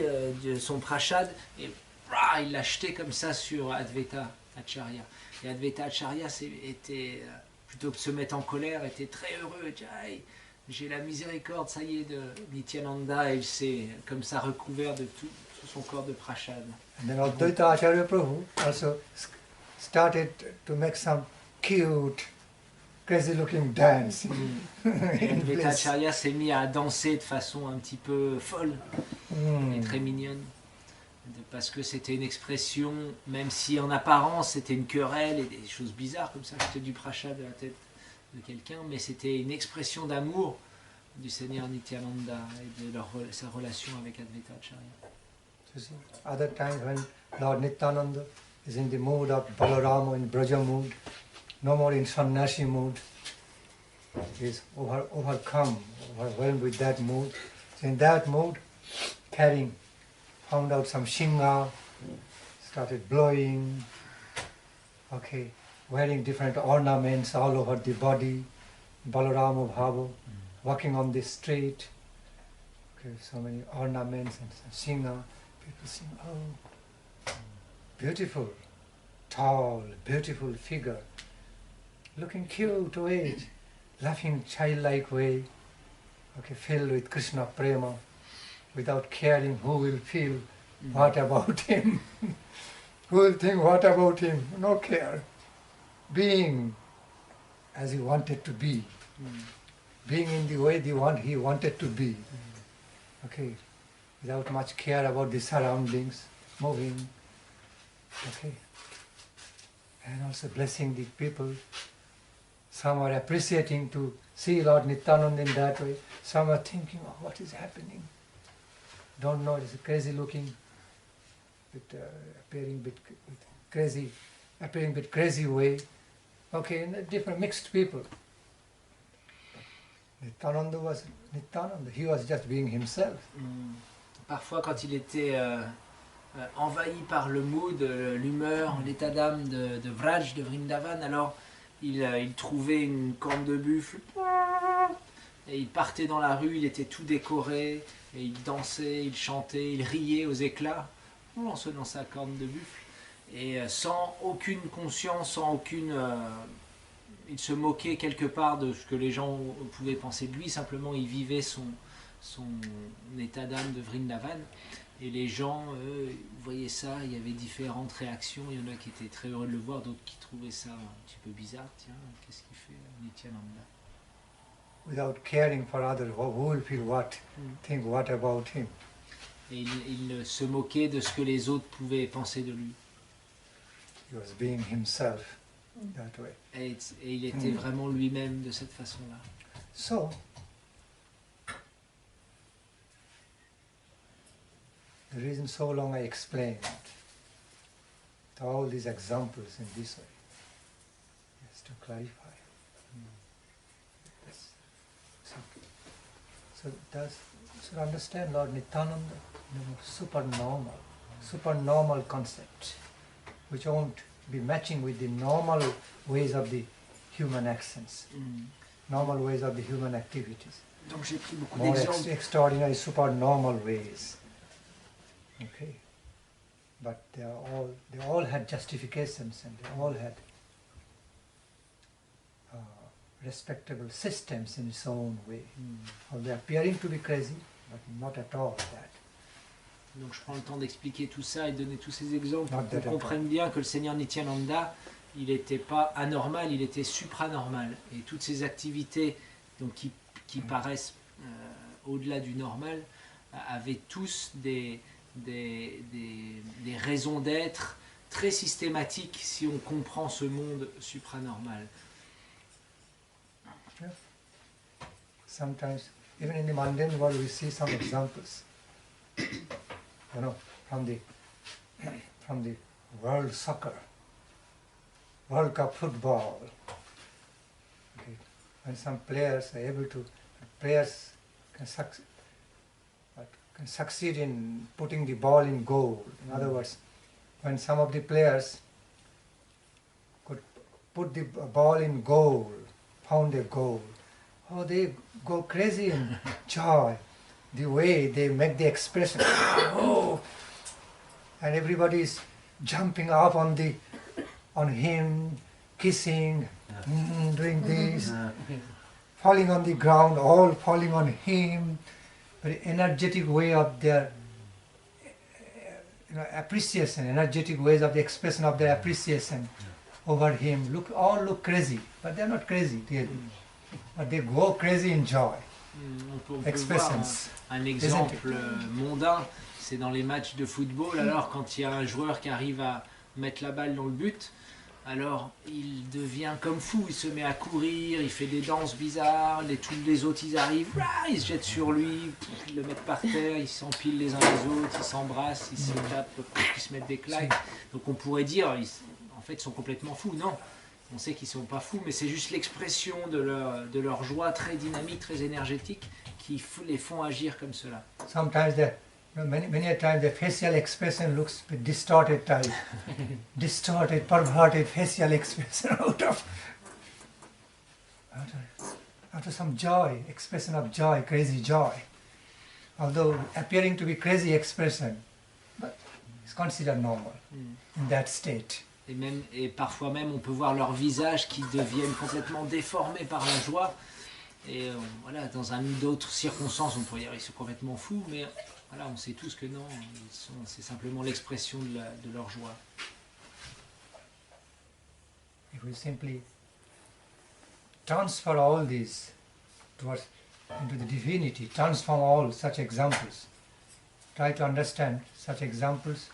son prashad et il l'a jeté comme ça sur Advaita Acharya. Et Advaita Acharya plutôt que de se mettre en colère, était très heureux. J'ai la miséricorde, ça y est, de Nityananda, et il s'est comme ça recouvert de tout son corps de prashad. And then Advaita Acharya Prabhu also started to make some cute, crazy-looking dance. Advaita Acharya s'est mis à danser de façon un petit peu folle et très mignonne, parce que c'était une expression, même si en apparence c'était une querelle et des choses bizarres comme ça, jeter du prashad de la tête de quelqu'un, mais c'était une expression d'amour du Seigneur Nityananda et de sa relation avec Advaita Acharya. Other times when Lord Nityananda is in the mood of Balarama, in Braja mood, no more in sannyasi mood, is overcome, overwhelmed with that mood. So in that mood, found out some shinga, started blowing, okay, wearing different ornaments all over the body, Balarama Bhava, walking on the street, okay, so many ornaments and shinga. People sing, oh, beautiful, tall, beautiful figure, looking cute way, laughing childlike way, okay, filled with Krishna prema, without caring who will feel what about him, who will think what about him, no care. Being as he wanted to be, being in the way he wanted to be, okay, without much care about the surroundings, moving, okay, and also blessing the people. Some are appreciating to see Lord Nityananda in that way. Some are thinking, oh, what is happening? Don't know, it's crazy looking, appearing bit crazy, appearing bit crazy way. Okay, and different mixed people. Nityananda was Nityananda. He was just being himself. Parfois, quand il était envahi par le mood, l'humeur, l'état d'âme de Vraj, de Vrindavan, alors il trouvait une corne de buffle et il partait dans la rue, il était tout décoré, et il dansait, il chantait, il riait aux éclats en se dans sa corne de buffle, et sans aucune conscience, sans aucune... il se moquait quelque part de ce que les gens pouvaient penser de lui, simplement il vivait son état d'âme de Vrindavan, et les gens voyaient ça, il y avait différentes réactions, il y en a qui étaient très heureux de le voir, d'autres qui trouvaient ça un petit peu bizarre, tiens, qu'est-ce qu'il fait Nityananda? Without caring for others, who will feel what, think what about him. Et il se moquait de ce que les autres pouvaient penser de lui. He was being himself that way. Et il était vraiment lui-même de cette façon-là. So, the reason so long I explained all these examples in this way is to clarify. So understand Lord Nityananda, supernormal concept, which won't be matching with the normal ways of the human actions, normal ways of the human activities. Donc j'ai pris beaucoup More d'exemples. extraordinary, supernormal ways. Okay, but they all had justifications, and they all had respectable systems in its own way. They're appearing to be crazy, but not at all that. Donc je prends le temps d'expliquer tout ça et de donner tous ces exemples Not pour qu'on that comprenne bien que le Seigneur Nityananda, il n'était pas anormal, il était supranormal. Et toutes ces activités donc, qui paraissent au-delà du normal avaient tous des raisons d'être très systématiques si on comprend ce monde supranormal. Yeah. Sometimes, even in the mundane world, we see some examples. You know, from the World Soccer, World Cup football. Okay. When some players are able to, players can succeed in putting the ball in goal. In other words, when some of the players could put the ball in goal, found a goal, oh, they go crazy in joy. The way they make the expression, oh, and everybody is jumping up on him, kissing, doing this, falling on the ground, all falling on him. Very energetic way of their appreciation, energetic ways of the expression of their appreciation over him. All look crazy, but they're not crazy really. But they go crazy in joy. On peut Expressions. voir un exemple mondain, c'est dans les matchs de football, alors quand il y a un joueur qui arrive à mettre la balle dans le but, alors il devient comme fou, il se met à courir, il fait des danses bizarres, tous les autres ils arrivent, ils se jettent sur lui, ils le mettent par terre, ils s'empilent les uns les autres, ils s'embrassent, ils se tapent, ils se mettent des claques. Donc on pourrait dire, en fait ils sont complètement fous. Non, on sait qu'ils ne sont pas fous, mais c'est juste l'expression de leur joie très dynamique, très énergétique qui les font agir comme cela. Sometimes many a times the facial expression looks distorted type, distorted, perverted facial expression out of some joy, expression of joy, crazy joy. Although appearing to be crazy expression, but it's considered normal in that state. Et parfois même, on peut voir leurs visages qui deviennent complètement déformés par la joie. Et voilà, dans d'autres circonstances, on pourrait dire qu'ils sont complètement fous, mais voilà, on sait tous que non, c'est simplement l'expression de leur joie. If we simply transfer all these into the divinity, transform all such examples, try to understand such examples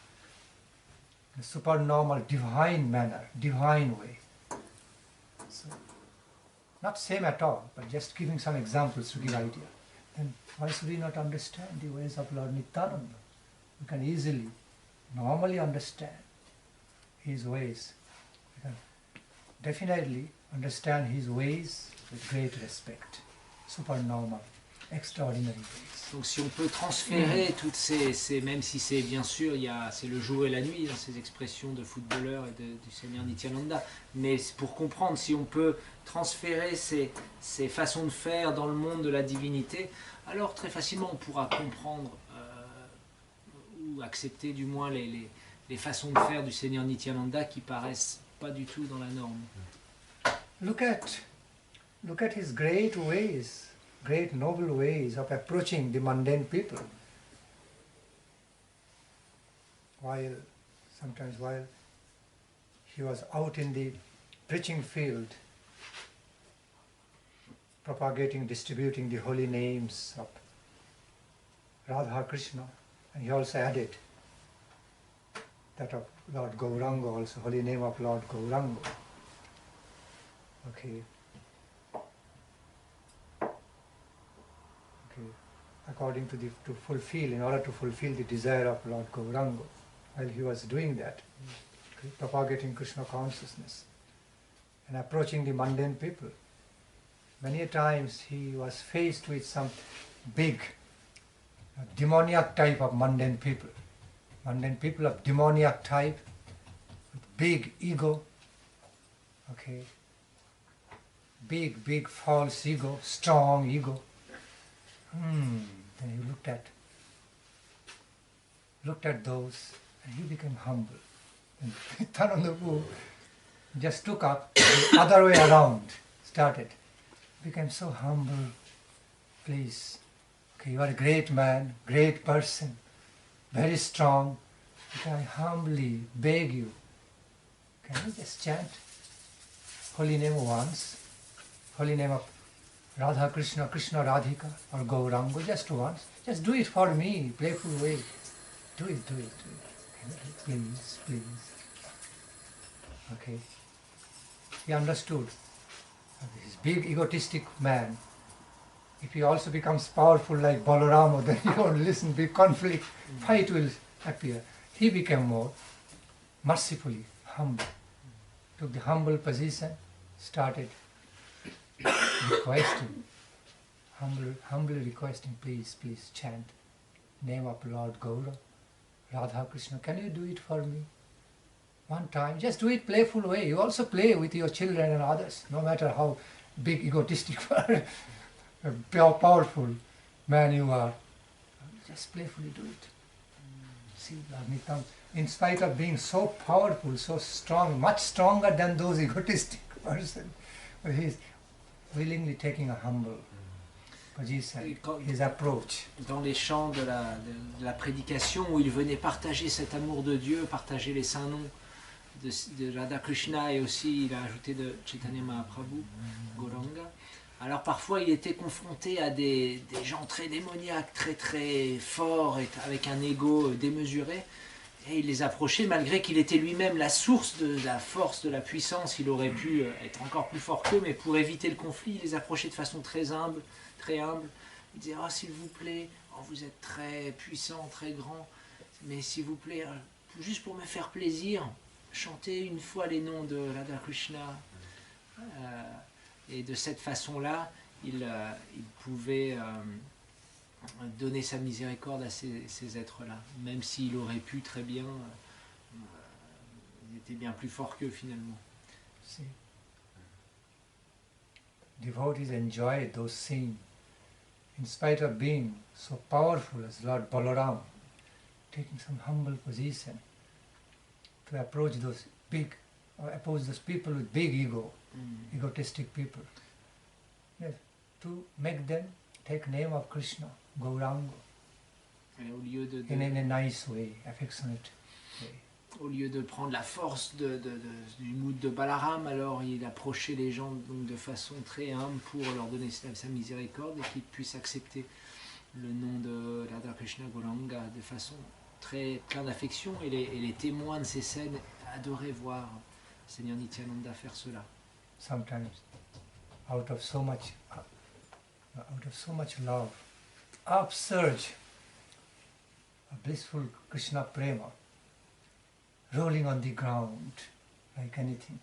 in a supernormal, divine manner, divine way. So, not same at all, but just giving some examples to give idea. Then why should we not understand the ways of Lord Nityananda? We can easily, normally understand his ways. We can definitely understand his ways with great respect. Supernormal, extraordinary ways. Donc si on peut transférer toutes ces même si c'est bien sûr, c'est le jour et la nuit dans ces expressions de footballeurs et du Seigneur Nityananda, mais pour comprendre, si on peut transférer ces façons de faire dans le monde de la divinité, alors très facilement on pourra comprendre ou accepter du moins les façons de faire du Seigneur Nityananda qui paraissent pas du tout dans la norme. Look at his great ways, great noble ways of approaching the mundane people. Sometimes while he was out in the preaching field, propagating, distributing the holy names of Radha Krishna, and he also added that of Lord Gauranga, also holy name of Lord Gauranga. Okay. According in order to fulfill the desire of Lord Gauranga, while he was doing that, propagating Krishna consciousness and approaching the mundane people. Many a times he was faced with some big demoniac type of mundane people of demoniac type, with big ego, okay, big false ego, strong ego. Then he looked at those, and he became humble. And Nityananda just took up the other way around, became so humble. Please, okay, you are a great man, great person, very strong. Can I humbly beg you, can you just chant holy name once, holy name of Radha Krishna, Krishna Radhika, or Gauranga, just once. Just do it for me, playful way. Do it. Please. Okay. He understood. This big egotistic man, if he also becomes powerful like Balarama, then you won't listen, big conflict, fight will appear. He became more mercifully humble. Took the humble position, started requesting, humbly requesting, please chant name of Lord Gaura, Radha Krishna. Can you do it for me? One time, just do it playful way. You also play with your children and others, no matter how big egotistic powerful man you are. Just playfully do it. See, Nityananda, in spite of being so powerful, so strong, much stronger than those egotistic persons, but he is willingly taking a humble position, his approach. Dans les chants de la prédication où il venait partager cet amour de Dieu, partager les saints noms de Radha Krishna, et aussi il a ajouté de Chaitanya Mahaprabhu, Gauranga. Alors parfois il était confronté à des gens très démoniaques, très forts, et avec un ego démesuré. Et il les approchait malgré qu'il était lui-même la source de la force, de la puissance. Il aurait pu être encore plus fort qu'eux, mais pour éviter le conflit, il les approchait de façon très humble, très humble. Il disait, oh, s'il vous plaît, oh, vous êtes très puissant, très grand, mais s'il vous plaît, juste pour me faire plaisir, chantez une fois les noms de Radha Krishna. Et de cette façon-là, il pouvait donner sa miséricorde à ces êtres-là, même s'il aurait pu très bien, il était bien plus fort qu'eux finalement. See, devotees enjoy those scenes in spite of being so powerful as Lord Balaram, taking some humble position to approach those people with big ego, egotistic people. Yes, to make them take name of Krishna, Gauranga, Et au lieu in a nice way, affectionate way. Au lieu de prendre la force du mood de Balaram, alors il approchait les gens donc, de façon très humble pour leur donner sa miséricorde et qu'ils puissent accepter le nom de Radha Krishna Gauranga de façon très pleine d'affection. Et les témoins de ces scènes adoraient voir Seigneur Nityananda faire cela. Sometimes, out of so much love, upsurge a blissful Krishna prema, rolling on the ground like anything.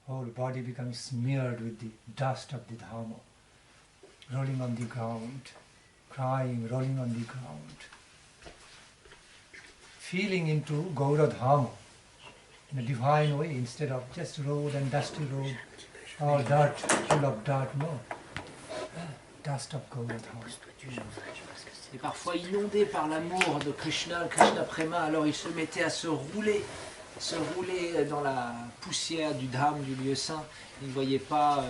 Whole body becomes smeared with the dust of the Dhamma, rolling on the ground, crying, rolling on the ground, feeling into Gaura Dhamma in a divine way instead of just road and dusty road, all dirt, full of dirt, no. Dust of Gaura Dhamma. Et parfois inondé par l'amour de Krishna, le Krishna Prema, alors il se mettait à se rouler dans la poussière du Dham, du lieu saint. Il ne voyait pas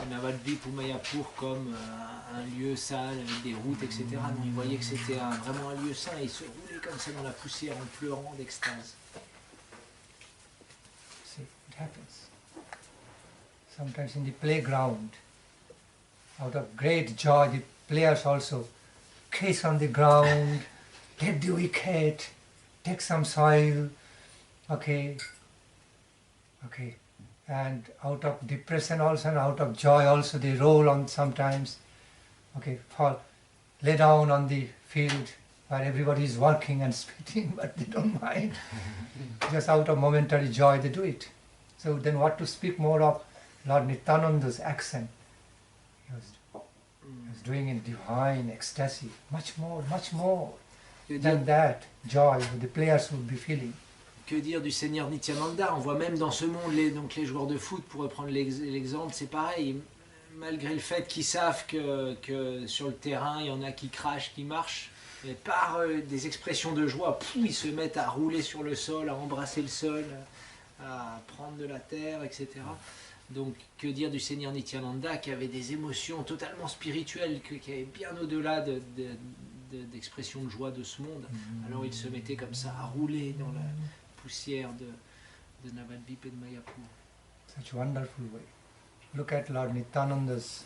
Navadvip ou Mayapur comme un lieu sale avec des routes, etc. Non, il voyait que c'était vraiment un lieu saint et il se roulait comme ça dans la poussière en pleurant d'extase. See, it happens. Sometimes in the playground, out of great joy, the players also kiss on the ground, take the wicket, take some soil, okay, and out of depression also and out of joy also they roll on sometimes, okay, fall, lay down on the field where everybody is working and spitting, but they don't mind. Just out of momentary joy they do it. So then what to speak more of Lord Nityananda's action? He was doing in divine ecstasy, much more than that joy the players would be feeling. Que dire du Seigneur Nityananda? On voit même dans ce monde, les joueurs de foot, pour reprendre l'exemple, c'est pareil. Malgré le fait qu'ils savent que sur le terrain, il y en a qui crachent, qui marchent, et par des expressions de joie, ils se mettent à rouler sur le sol, à embrasser le sol, à prendre de la terre, etc. Donc, que dire du Seigneur Nityananda qui avait des émotions totalement spirituelles, qui avaient bien au-delà d'expressions de joie de ce monde. Alors il se mettait comme ça à rouler dans la poussière de Navadvip et de Mayapur. Such a wonderful way. Look at Lord Nityananda's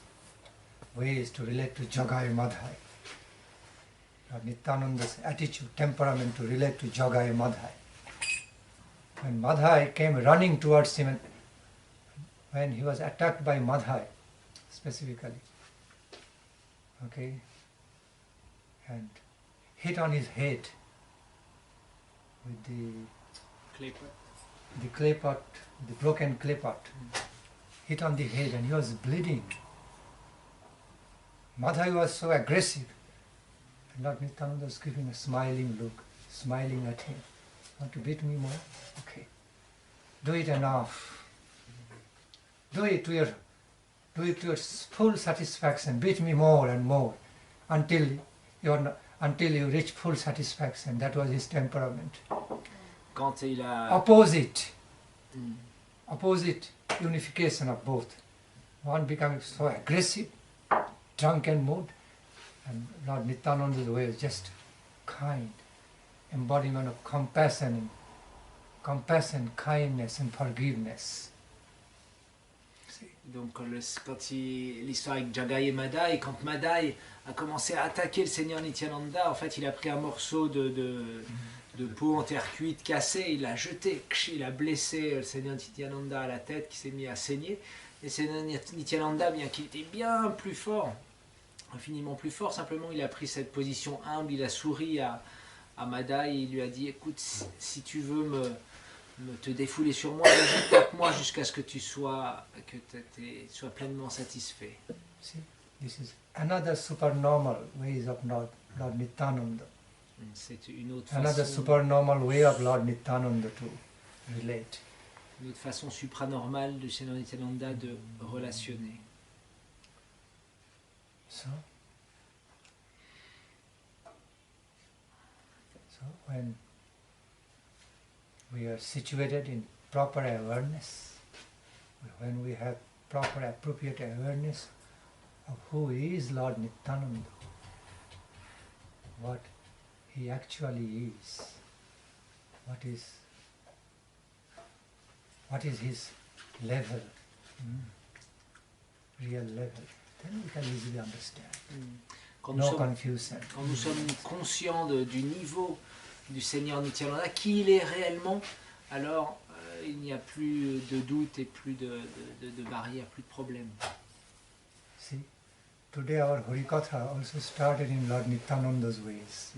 ways to relate to Jagai Madhai. Lord Nityananda's attitude, temperament to relate to Jagai Madhai. When Madhai came running towards him, and when he was attacked by Madhai, specifically, okay, and hit on his head with the clay pot, the broken clay pot, hit on the head, and he was bleeding. Madhai was so aggressive, and Lord Nityananda was giving a smiling look, smiling at him. Want to beat me more? Okay. Do it enough. Do it to your full satisfaction. Beat me more and more until you reach full satisfaction. That was his temperament. Quand il a... Opposite unification of both. One becoming so aggressive, drunken mood, and Lord Nityananda's way is just kind, embodiment of compassion, kindness and forgiveness. Donc quand l'histoire avec Jagai et Madhai, quand Madhai a commencé à attaquer le Seigneur Nityananda, en fait il a pris un morceau du de peau en terre cuite cassée, il l'a jeté, il a blessé le Seigneur Nityananda à la tête qui s'est mis à saigner. Et le Seigneur Nityananda, bien qu'il était bien plus fort, infiniment plus fort, simplement il a pris cette position humble, il a souri à Mada et il lui a dit écoute, si tu veux te défouler sur moi, vas-y, tape-moi jusqu'à ce que tu sois pleinement satisfait. See, this is another supernormal ways of Lord Nityananda. C'est une autre Another façon, supernormal way of Lord Nityananda to relate. une autre façon supranormale du Seigneur Nityananda de relationner. So when we are situated in proper awareness, when we have proper appropriate awareness of who is Lord Nityananda, what he actually is, what is his level, real level, then we can easily understand. Quand No confusion. Quand nous sommes conscients du niveau du Seigneur Nityananda, qui il est réellement, alors il n'y a plus de doute et plus de barrières, plus de problèmes. See, today our Harikatha also started in Lord Nityananda's ways,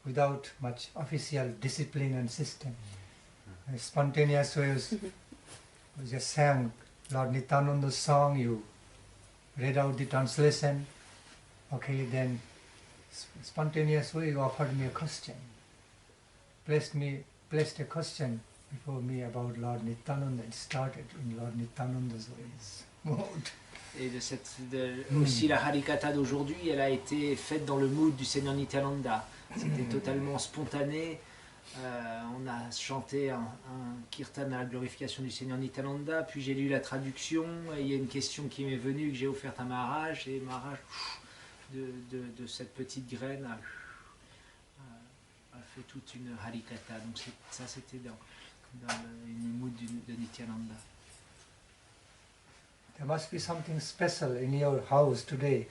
without much official discipline and system. Spontaneous ways, we just sang Lord Nityananda's song, you read out the translation, okay, then spontaneous way you offered me a question, placed a question before me about Lord Nityananda and started in Lord Nityananda's ways. Mode. Et aussi la Harikatha d'aujourd'hui, elle a été faite dans le mood du Seigneur Nityananda. C'était totalement spontané. On a chanté un kirtan à la glorification du Seigneur Nityananda, puis j'ai lu la traduction, et il y a une question qui m'est venue que j'ai offerte à Maharaj, et Maharaj, de cette petite graine, a fait toute une Harikatha. Donc ça c'était dans une mood de Nityananda. There must be something special in your house today,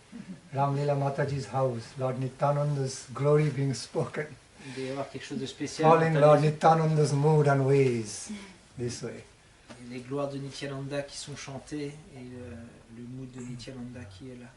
Ramlila Mataji's house, Lord Nityananda's glory being spoken. Il doit y avoir quelque chose de spécial. Calling Lord Nityananda's mood and ways this way. Les gloires de Nityananda qui sont chantées et le mood de Nityananda qui est là.